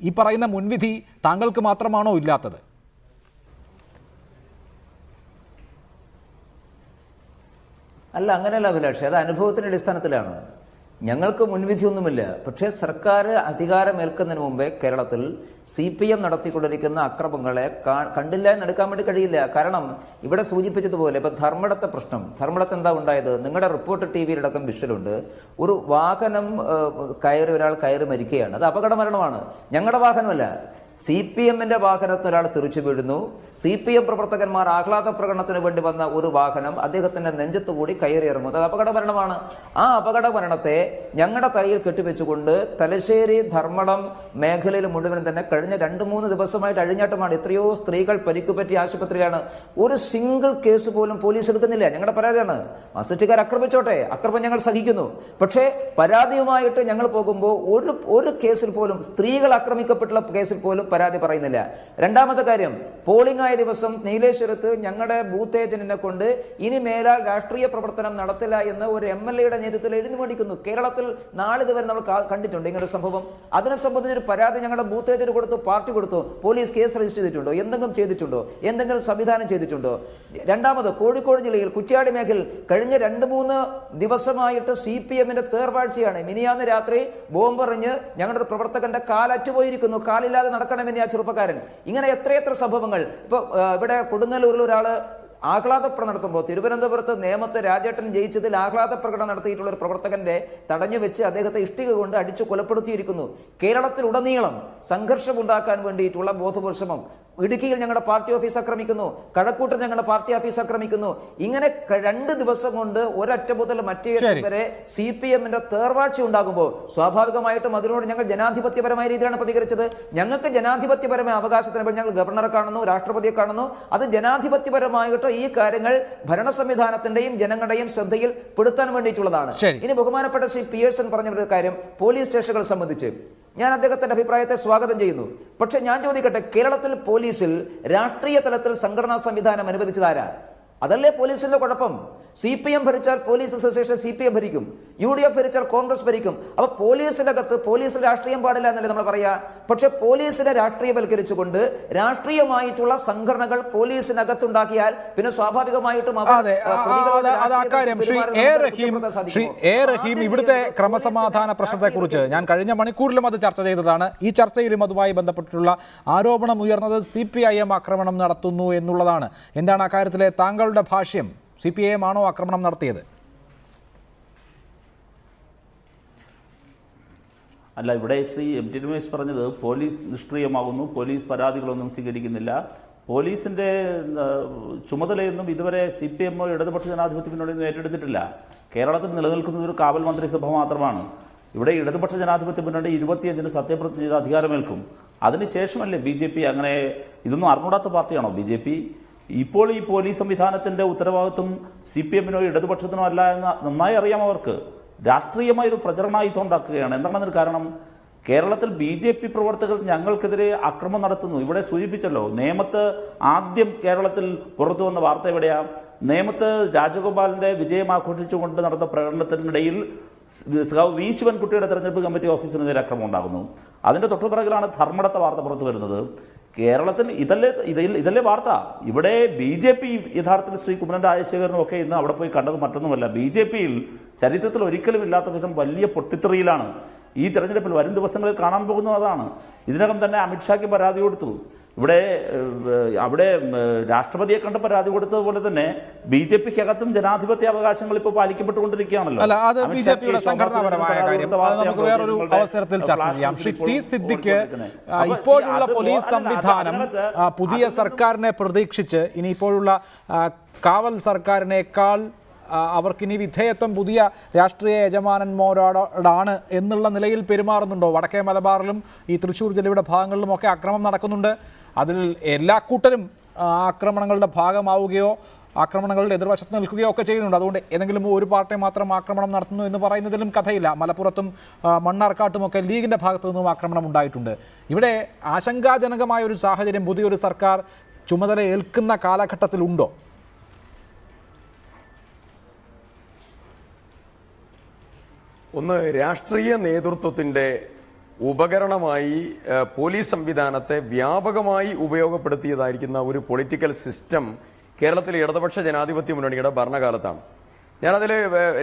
ഈ പറയുന്ന മുൻവിധി താങ്കൾക്ക് മാത്രമാണോ ഇല്ലാത്തത്? അല്ല, അങ്ങനെയല്ല അഭിലാഷ്, അത് അനുഭവത്തിന്റെ അടിസ്ഥാനത്തിലാണ്. ഞങ്ങൾക്ക് മുൻവിധിയൊന്നുമില്ല. പക്ഷേ സർക്കാർ അധികാരമേൽക്കുന്നതിന് മുമ്പേ കേരളത്തിൽ CPM നടത്തിക്കൊണ്ടിരിക്കുന്ന അക്രമങ്ങളെ കണ്ടില്ല എന്നെടുക്കാൻ വേണ്ടി കഴിയില്ല. കാരണം ഇവിടെ സൂചിപ്പിച്ചതുപോലെ ഇപ്പം ധർമ്മടത്തെ പ്രശ്നം, ധർമ്മടത്ത് എന്താ ഉണ്ടായത്? നിങ്ങളുടെ റിപ്പോർട്ടർ TVയിലടക്കം വിഷ്വലുണ്ട്. ഒരു വാഹനം ഒരാൾ കയറി മരിക്കുകയാണ്. അത് അപകട മരണമാണ്. ഞങ്ങളുടെ വാഹനമല്ല, CPM-ന്റെ വാഹനത്തിൽ ഒരാൾ തെറിച്ചു വീഴുന്നു. CPM പ്രവർത്തകന്മാർ ആഹ്ലാദ പ്രകടനത്തിന് വേണ്ടി വന്ന ഒരു വാഹനം അദ്ദേഹത്തിന്റെ നെഞ്ചത്തു കൂടി കയറി ഇറങ്ങും. അത് അപകട മരണമാണ്. ആ അപകട മരണത്തെ ഞങ്ങളുടെ തലയിൽ കെട്ടിവെച്ചുകൊണ്ട് തലശ്ശേരി ധർമ്മടം മേഖലയിൽ മുഴുവൻ തന്നെ കഴിഞ്ഞ 2-3 ദിവസമായിട്ട് അഴിഞ്ഞാട്ടമാണ്. എത്രയോ സ്ത്രീകൾ പരിക്കുപറ്റി ആശുപത്രിയിലാണ്. ഒരു സിംഗിൾ കേസ് പോലും പോലീസ് എടുക്കുന്നില്ല. ഞങ്ങളുടെ പരാതിയാണ്. മസ്ജിദുകാർ ആക്രമിച്ചോട്ടെ, അക്രമം ഞങ്ങൾ സഹിക്കുന്നു. പക്ഷേ പരാതിയുമായിട്ട് ഞങ്ങൾ പോകുമ്പോൾ ഒരു കേസിൽ പോലും, സ്ത്രീകൾ ആക്രമിക്കപ്പെട്ടുള്ള കേസിൽ പോലും പരാതി പറയുന്നില്ല. രണ്ടാമത്തെ കാര്യം, പോളിംഗ് ആയ ദിവസം നീലേശ്വരത്ത് ഞങ്ങളുടെ ബൂത്ത് ഏജന്റിനെ കൊണ്ട് ഇനി മേലാൽ രാഷ്ട്രീയ പ്രവർത്തനം നടത്തില്ല എന്ന് ഒരു MLA-യുടെ നേതൃത്വത്തിൽ എഴുതി മേടിക്കുന്നു. കേരളത്തിൽ നാളിതുവരെ നമ്മൾ കണ്ടിട്ടുണ്ട് ഇങ്ങനൊരു സംഭവം. അതിനെ സംബന്ധിച്ചൊരു പരാതി ഞങ്ങളുടെ ബൂത്ത് ഏജന്റ് കൊടുത്തു, പാർട്ടി കൊടുത്തു. പോലീസ് കേസ് രജിസ്റ്റർ ചെയ്തിട്ടുണ്ടോ? എന്തെങ്കിലും ചെയ്തിട്ടുണ്ടോ? എന്തെങ്കിലും സംവിധാനം ചെയ്തിട്ടുണ്ടോ? രണ്ടാമത്, കോഴിക്കോട് ജില്ലയിൽ കുറ്റ്യാടി മേഖലയിൽ കഴിഞ്ഞ 2-3 ദിവസമായിട്ട് CPM-ന്റെ തേർവാഴ്ചയാണ്. മിനിയാന്ന് രാത്രി ബോംബെറിഞ്ഞ് ഞങ്ങളുടെ ഒരു പ്രവർത്തകന്റെ കാലറ്റുപോയിരിക്കുന്നു. കാലില്ലാതെ നടക്കണമെന്ന് ആ ചെറുപ്പക്കാരൻ. ഇങ്ങനെ എത്രയെത്ര സംഭവങ്ങൾ. ഇപ്പൊ ഇവിടെ കൊടുങ്ങല്ലൂരിൽ ഒരാള് ആഹ്ലാദപ്രകടനം നടത്തുമ്പോൾ, തിരുവനന്തപുരത്ത് നേമത്ത് രാജേട്ടൻ ജയിച്ചതിൽ ആഹ്ലാദപ്രകടനം നടത്തിയിട്ടുള്ള ഒരു പ്രവർത്തകന്റെ തടഞ്ഞു വെച്ച് അദ്ദേഹത്തെ ഇഷ്ടിക കൊണ്ട് അടിച്ചു കൊലപ്പെടുത്തിയിരിക്കുന്നു. കേരളത്തിലുടനീളം സംഘർഷമുണ്ടാക്കാൻ വേണ്ടിയിട്ടുള്ള ബോധപരിശ്രമം. ഇടുക്കിയിൽ ഞങ്ങളുടെ പാർട്ടി ഓഫീസ് ആക്രമിക്കുന്നു, കഴക്കൂട്ടർ ഞങ്ങളുടെ പാർട്ടി ഓഫീസ് ആക്രമിക്കുന്നു. ഇങ്ങനെ 2 ദിവസം കൊണ്ട് ഒരറ്റ മുതൽ മറ്റേ വരെ CPM-ന്റെ തേർവാഴ്ച ഉണ്ടാകുമ്പോൾ സ്വാഭാവികമായിട്ടും അതിനോട് ഞങ്ങൾ ജനാധിപത്യപരമായ രീതിയിലാണ് പ്രതികരിച്ചത്. ഞങ്ങൾക്ക് ജനാധിപത്യപരമായ അവകാശത്തിന് ഞങ്ങൾ ഗവർണറെ കാണുന്നു, രാഷ്ട്രപതിയെ കാണുന്നു. അത് ജനാധിപത്യപരമായിട്ട് ഈ കാര്യങ്ങൾ ഭരണ സംവിധാനത്തിന്റെയും ജനങ്ങളുടെയും ശ്രദ്ധയിൽ പെടുത്താൻ വേണ്ടിയിട്ടുള്ളതാണ്. ഇനി ബഹുമാനപ്പെട്ട ശ്രീ പിയേഴ്സൺ പറഞ്ഞ ഒരു കാര്യം, പോലീസ് സ്റ്റേഷനുകൾ സംബന്ധിച്ച് ഞാൻ അദ്ദേഹത്തിന്റെ അഭിപ്രായത്തെ സ്വാഗതം ചെയ്യുന്നു. പക്ഷെ ഞാൻ ചോദിക്കട്ടെ, കേരളത്തിൽ പോലീസിൽ രാഷ്ട്രീയ തലത്തിൽ സംഘടനാ സംവിധാനം അനുവദിച്ചതാരാ? അതല്ലേ പോലീസിന്റെ കുഴപ്പം. CPM ഭരിച്ചാൽ പോലീസ് അസോസിയേഷൻ CPM ഭരിക്കും, UDF ഭരിച്ചാൽ കോൺഗ്രസ് ഭരിക്കും. അപ്പൊ പോലീസിനകത്ത് പോലീസിൽ രാഷ്ട്രീയം പാടില്ല എന്നല്ലേ നമ്മൾ പറയാ. പക്ഷെ പോലീസിനെ രാഷ്ട്രീയവൽക്കരിച്ചുകൊണ്ട് രാഷ്ട്രീയമായിട്ടുള്ള സംഘടനകൾ പോലീസിനകത്തുണ്ടാക്കിയാൽ പിന്നെ സ്വാഭാവികമായിട്ടും ഇവിടുത്തെ ക്രമസമാധാന പ്രശ്നത്തെക്കുറിച്ച് ഞാൻ കഴിഞ്ഞ മണിക്കൂറിലും അത് ചർച്ച ചെയ്തതാണ്. ഈ ചർച്ചയിലും അതുമായി ബന്ധപ്പെട്ടിട്ടുള്ള ആരോപണം ഉയർന്നത് CPIM ആക്രമണം നടത്തുന്നു എന്നുള്ളതാണ്. എന്താണ് അക്കാര്യത്തിലെ താങ്കളുടെ ഭാഷ്യം? CPIM ആണോ ആക്രമണം നടത്തിയത്? അല്ല, ഇവിടെ ശ്രീ MT രമേശ് പറഞ്ഞത് പോലീസ് നിഷ്ക്രിയമാകുന്നു, പോലീസ് പരാതികളൊന്നും സ്വീകരിക്കുന്നില്ല. പോലീസിൻ്റെ ചുമതലയൊന്നും ഇതുവരെ CPM ഇടതുപക്ഷ ജനാധിപത്യ മുന്നണിയൊന്നും ഏറ്റെടുത്തിട്ടില്ല. കേരളത്തിൽ നിലനിൽക്കുന്നത് ഒരു കാവൽ മന്ത്രിസഭ മാത്രമാണ്. ഇവിടെ ഇടതുപക്ഷ ജനാധിപത്യ മുന്നണി 25-ന് സത്യപ്രതിജ്ഞ ചെയ്ത് അധികാരമേൽക്കും. അതിനുശേഷമല്ലേ BJP അങ്ങനെ? ഇതൊന്നും അറിഞ്ഞൂടാത്ത പാർട്ടിയാണോ BJP? ഇപ്പോൾ ഈ പോലീസ് സംവിധാനത്തിൻ്റെ ഉത്തരവാദിത്വം CPM-നോ ഇടതുപക്ഷത്തിനോ അല്ല എന്ന് നന്നായി അറിയാം അവർക്ക്. രാഷ്ട്രീയമായൊരു പ്രചരണായുധം ഉണ്ടാക്കുകയാണ്. എന്താണെന്നൊരു കാരണം, കേരളത്തിൽ BJP പ്രവർത്തകർ ഞങ്ങൾക്കെതിരെ അക്രമം നടത്തുന്നു. ഇവിടെ സൂചിപ്പിച്ചല്ലോ, നേമത്ത് ആദ്യം കേരളത്തിൽ പുറത്തു വന്ന വാർത്ത എവിടെയാ? നേമത്ത് രാജഗോപാലിൻ്റെ വിജയം ആഘോഷിച്ചുകൊണ്ട് നടന്ന പ്രകടനത്തിനിടയിൽ വി ശിവൻകുട്ടിയുടെ തെരഞ്ഞെടുപ്പ് കമ്മിറ്റി ഓഫീസിന് നേരെ അക്രമം ഉണ്ടാകുന്നു. അതിൻ്റെ തൊട്ടുപിറകിലാണ് ധർമ്മടത്തെ വാർത്ത പുറത്തു വരുന്നത്. കേരളത്തിൽ ഇതല്ലേ വാർത്ത. ഇവിടെ BJP യഥാർത്ഥത്തിൽ ശ്രീ കുമ്മനം രാജശേഖരനും ഒക്കെ ഇന്ന് അവിടെ പോയി കണ്ടത് മറ്റൊന്നുമല്ല. BJP-യിൽ ചരിത്രത്തിൽ ഒരിക്കലും ഇല്ലാത്ത വിധം വലിയ പൊട്ടിത്തെറിയിലാണ് ഈ തെരഞ്ഞെടുപ്പിൽ. വരും ദിവസങ്ങളിൽ കാണാൻ പോകുന്നത് അതാണ്. ഇതിനകം തന്നെ അമിത്ഷായ്ക്ക് പരാതി കൊടുത്തു. അവിടെ രാഷ്ട്രപതിയെ കണ്ട് പരാതി കൊടുത്തതുപോലെ തന്നെ BJP-ക്കകത്തും ജനാധിപത്യ അവകാശങ്ങൾ ഇപ്പോൾ പാലിക്കപ്പെട്ടുകൊണ്ടിരിക്കുകയാണല്ലോ. അല്ല, അത് BJP-യുടെ സംഘടനാപരമായ കാര്യം. അത് നമുക്ക് വേറൊരു അവസരത്തിൽ ചർച്ച ചെയ്യാം. ശ്രീ ടി സിദ്ദിഖ്, ഇപ്പോഴുള്ള പോലീസ് സംവിധാനം പുതിയ സർക്കാരിനെ പ്രതീക്ഷിച്ച് ഇനി ഇപ്പോഴുള്ള കാവൽ സർക്കാരിനേക്കാൾ അവർക്കിനി വിധേയത്വം പുതിയ രാഷ്ട്രീയ യജമാനന്മാരോടാണ് എന്നുള്ള നിലയിൽ പെരുമാറുന്നുണ്ടോ? വടക്കേ മലബാറിലും ഈ തൃശ്ശൂർ ജില്ലയുടെ ഭാഗങ്ങളിലുമൊക്കെ ആക്രമണം നടക്കുന്നുണ്ട്. അതിൽ എല്ലാ കൂട്ടരും ആക്രമണങ്ങളുടെ ഭാഗമാവുകയോ ആക്രമണങ്ങളുടെ എതിർവശത്ത് നിൽക്കുകയോ ഒക്കെ ചെയ്യുന്നുണ്ട്. അതുകൊണ്ട് ഏതെങ്കിലും ഒരു പാർട്ടി മാത്രം ആക്രമണം നടത്തുന്നു എന്ന് പറയുന്നതിലും കഥയില്ല. മലപ്പുറത്തും മണ്ണാർക്കാട്ടുമൊക്കെ ലീഗിൻ്റെ ഭാഗത്തു നിന്നും ആക്രമണം ഉണ്ടായിട്ടുണ്ട്. ഇവിടെ ആശങ്കാജനകമായ ഒരു സാഹചര്യം പുതിയൊരു സർക്കാർ ചുമതല ഏൽക്കുന്ന കാലഘട്ടത്തിലുണ്ടോ? ഒന്ന്, രാഷ്ട്രീയ നേതൃത്വത്തിൻ്റെ ഉപകരണമായി പോലീസ് സംവിധാനത്തെ വ്യാപകമായി ഉപയോഗപ്പെടുത്തിയതായിരിക്കുന്ന ഒരു പൊളിറ്റിക്കൽ സിസ്റ്റം കേരളത്തിലെ ഇടതുപക്ഷ ജനാധിപത്യ മുന്നണിയുടെ ഭരണകാലത്താണ്. ഞാനതിൽ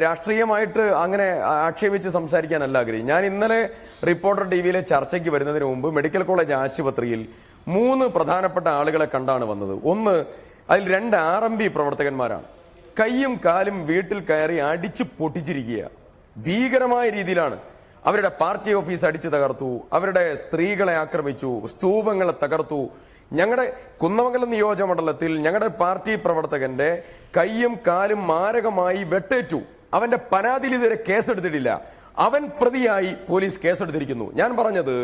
രാഷ്ട്രീയമായിട്ട് അങ്ങനെ ആക്ഷേപിച്ച് സംസാരിക്കാനല്ല ആഗ്രഹിക്കും. ഞാൻ ഇന്നലെ റിപ്പോർട്ടർ TV-യിലെ ചർച്ചയ്ക്ക് വരുന്നതിന് മുമ്പ് മെഡിക്കൽ കോളേജ് ആശുപത്രിയിൽ 3 പ്രധാനപ്പെട്ട ആളുകളെ കണ്ടാണ് വന്നത്. ഒന്ന്, അതിൽ 2 RMB പ്രവർത്തകന്മാരാണ്. കൈയും കാലും വീട്ടിൽ കയറി അടിച്ചു പൊട്ടിച്ചിരിക്കുക. ഭീകരമായ രീതിയിലാണ്. അവരുടെ പാർട്ടി ഓഫീസ് അടിച്ചു തകർത്തു, അവരുടെ സ്ത്രീകളെ ആക്രമിച്ചു, സ്തൂപങ്ങളെ തകർത്തു. ഞങ്ങളുടെ കുന്നമംഗലം നിയോജകമണ്ഡലത്തിൽ ഞങ്ങളുടെ പാർട്ടി പ്രവർത്തകന്റെ കൈയും കാലും മാരകമായി വെട്ടേറ്റു. അവന്റെ പരാതിയിൽ ഇതുവരെ കേസെടുത്തിട്ടില്ല. അവൻ പ്രതിയായി പോലീസ് കേസെടുത്തിരിക്കുന്നു. ഞാൻ പറഞ്ഞത്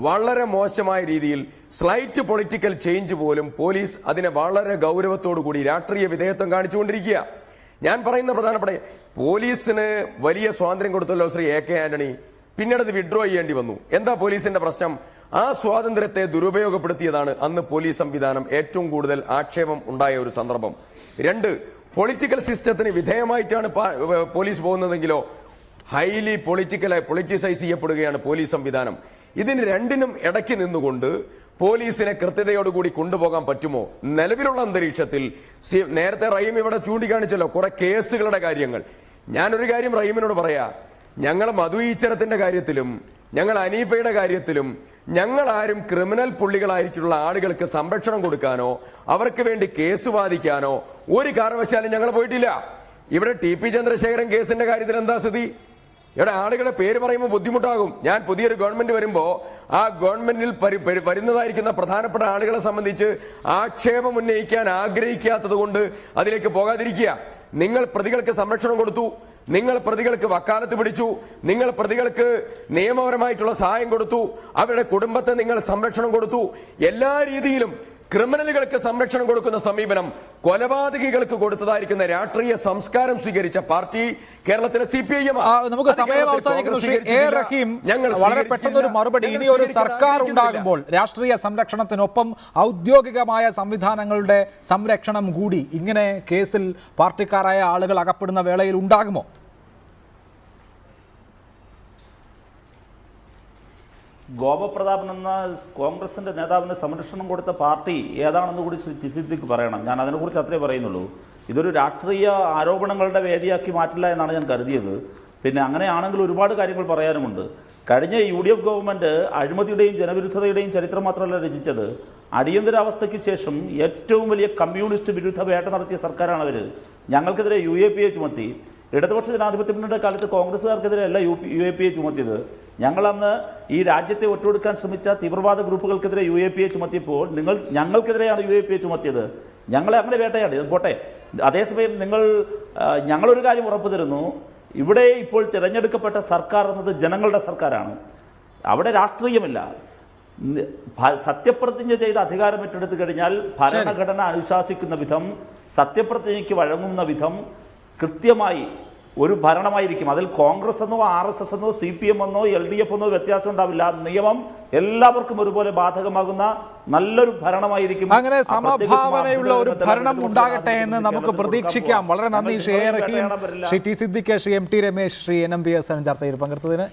വളരെ മോശമായ രീതിയിൽ സ്ലൈറ്റ് പൊളിറ്റിക്കൽ ചേഞ്ച് പോലും പോലീസ് അതിനെ വളരെ ഗൗരവത്തോടു കൂടി രാഷ്ട്രീയ വിധേയത്വം കാണിച്ചുകൊണ്ടിരിക്കുക. ഞാൻ പറയുന്ന പ്രധാനപ്പെട്ട പോലീസിന് വലിയ സ്വാതന്ത്ര്യം കൊടുത്തല്ലോ ശ്രീ AK ആന്റണി. പിന്നീട് അത് വിഡ്രോ ചെയ്യേണ്ടി വന്നു. എന്താ പോലീസിന്റെ പ്രശ്നം? ആ സ്വാതന്ത്ര്യത്തെ ദുരുപയോഗപ്പെടുത്തിയതാണ് അന്ന് പോലീസ് സംവിധാനം ഏറ്റവും കൂടുതൽ ആക്ഷേപം ഉണ്ടായ ഒരു സന്ദർഭം. 2, പൊളിറ്റിക്കൽ സിസ്റ്റത്തിന് വിധേയമായിട്ടാണ് പോലീസ് പോകുന്നതെങ്കിലോ ഹൈലി പൊളിറ്റിസൈസ് ചെയ്യപ്പെടുകയാണ് പോലീസ് സംവിധാനം. ഇതിന് രണ്ടിനും ഇടയ്ക്ക് നിന്നുകൊണ്ട് പോലീസിനെ കൃത്യതയോടുകൂടി കൊണ്ടുപോകാൻ പറ്റുമോ? നിലവിലുള്ള അന്തരീക്ഷത്തിൽ നേരത്തെ റഹീം ഇവിടെ ചൂണ്ടിക്കാണിച്ചല്ലോ കുറെ കേസുകളുടെ കാര്യങ്ങൾ. ഞാനൊരു കാര്യം റഹീമിനോട് പറയാ, ഞങ്ങൾ മധു ഈച്ചരത്തിന്റെ കാര്യത്തിലും ഞങ്ങൾ അനീഫയുടെ കാര്യത്തിലും ഞങ്ങൾ ആരും ക്രിമിനൽ പുള്ളികളായിട്ടുള്ള ആളുകൾക്ക് സംരക്ഷണം കൊടുക്കാനോ അവർക്ക് വേണ്ടി കേസ് വാദിക്കാനോ ഒരു കാരണവശാലും ഞങ്ങൾ പോയിട്ടില്ല. ഇവിടെ TP ചന്ദ്രശേഖരൻ കേസിന്റെ കാര്യത്തിൽ എന്താ സ്ഥിതി? ഇവിടെ ആളുകളുടെ പേര് പറയുമ്പോൾ ബുദ്ധിമുട്ടാകും. ഞാൻ പുതിയൊരു ഗവൺമെന്റ് വരുമ്പോൾ ആ ഗവൺമെന്റിൽ വരുന്നതായിരിക്കുന്ന പ്രധാനപ്പെട്ട ആളുകളെ സംബന്ധിച്ച് ആക്ഷേപം ഉന്നയിക്കാൻ ആഗ്രഹിക്കാത്തത് കൊണ്ട് അതിലേക്ക് പോകാതിരിക്കുക. നിങ്ങൾ പ്രതികൾക്ക് സംരക്ഷണം കൊടുത്തു, നിങ്ങൾ പ്രതികൾക്ക് വക്കാലത്ത് പിടിച്ചു, നിങ്ങൾ പ്രതികൾക്ക് നിയമപരമായിട്ടുള്ള സഹായം കൊടുത്തു, അവരുടെ കുടുംബത്തെ നിങ്ങൾ സംരക്ഷണം കൊടുത്തു. എല്ലാ രീതിയിലും ക്രിമിനലുകൾക്ക് സംരക്ഷണം കൊടുക്കുന്ന സമീപനം കൊലപാതകികൾക്ക് കൊടുത്തതായിരിക്കുന്ന രാഷ്ട്രീയ സംസ്കാരം സ്വീകരിച്ച പാർട്ടി കേരളത്തിലെ CPIM. നമുക്ക് സമയം അവസാനിക്കുന്നു. ശ്രീ A. റഹീം, വളരെ പെട്ടെന്നൊരു മറുപടി. ഇനി ഒരു സർക്കാർ ഉണ്ടാകുമ്പോൾ രാഷ്ട്രീയ സംരക്ഷണത്തിനൊപ്പം ഔദ്യോഗികമായ സംവിധാനങ്ങളുടെ സംരക്ഷണം കൂടി ഇങ്ങനെ കേസിൽ പാർട്ടിക്കാരായ ആളുകൾ അകപ്പെടുന്ന വേളയിൽ ഉണ്ടാകുമോ? ഗോപപ്രതാപൻ എന്ന കോൺഗ്രസിന്റെ നേതാവിന് സംരക്ഷണം കൊടുത്ത പാർട്ടി ഏതാണെന്ന് കൂടി ശ്രീ സിദ്ദിഖ് പറയണം. ഞാൻ അതിനെക്കുറിച്ച് അത്രേ പറയുന്നുള്ളൂ. ഇതൊരു രാഷ്ട്രീയ ആരോപണങ്ങളുടെ വേദിയാക്കി മാറ്റില്ല എന്നാണ് ഞാൻ കരുതിയത്. പിന്നെ അങ്ങനെയാണെങ്കിൽ ഒരുപാട് കാര്യങ്ങൾ പറയാനുമുണ്ട്. കഴിഞ്ഞ UDF ഗവൺമെൻറ് അഴിമതിയുടെയും ജനവിരുദ്ധതയുടെയും ചരിത്രം മാത്രമല്ല രചിച്ചത്, അടിയന്തരാവസ്ഥയ്ക്ക് ശേഷം ഏറ്റവും വലിയ കമ്മ്യൂണിസ്റ്റ് വിരുദ്ധ വേട്ട നടത്തിയ സർക്കാരാണ് അവർ. ഞങ്ങൾക്കെതിരെ UAPA ചുമത്തി. ഇടതുപക്ഷ ജനാധിപത്യ മുന്നണിയുടെ കാലത്ത് കോൺഗ്രസ്സുകാർക്കെതിരെ അല്ല UAPA ചുമത്തിയത്. ഞങ്ങളന്ന് ഈ രാജ്യത്തെ ഒറ്റുകൊടുക്കാൻ ശ്രമിച്ച തീവ്രവാദ ഗ്രൂപ്പുകൾക്കെതിരെ UAPA ചുമത്തിയപ്പോൾ ഞങ്ങൾക്കെതിരെയാണ് UAPA ചുമത്തിയത്. ഞങ്ങളെ അങ്ങനെ വേട്ടയാണ്. ഇത് പോട്ടെ. അതേസമയം ഞങ്ങളൊരു കാര്യം ഉറപ്പു തരുന്നു, ഇവിടെ ഇപ്പോൾ തിരഞ്ഞെടുക്കപ്പെട്ട സർക്കാർ എന്നത് ജനങ്ങളുടെ സർക്കാരാണ്. അവിടെ രാഷ്ട്രീയമില്ല. സത്യപ്രതിജ്ഞ ചെയ്ത് അധികാരം ഏറ്റെടുത്തു കഴിഞ്ഞാൽ ഭരണഘടന അനുശാസിക്കുന്ന വിധം, സത്യപ്രതിജ്ഞയ്ക്ക് വഴങ്ങുന്ന വിധം കൃത്യമായി ഒരു ഭരണമായിരിക്കും. അതിൽ കോൺഗ്രസ് എന്നോ RSS എന്നോ CPM എന്നോ LDF എന്നോ വ്യത്യാസം ഉണ്ടാവില്ല. നിയമം എല്ലാവർക്കും ഒരുപോലെ ബാധകമാകുന്ന നല്ലൊരു ഭരണമായിരിക്കും. അങ്ങനെ സമഭാവനയുള്ള ഒരു ഭരണം ഉണ്ടാകട്ടെ എന്ന് നമുക്ക് പ്രതീക്ഷിക്കാം. വളരെ നന്ദി Shri A. Rahim, Shri T. Siddique, Shri MT Ramesh, Shri NMBSN ചർച്ചയിൽ പങ്കെടുത്തതിന്.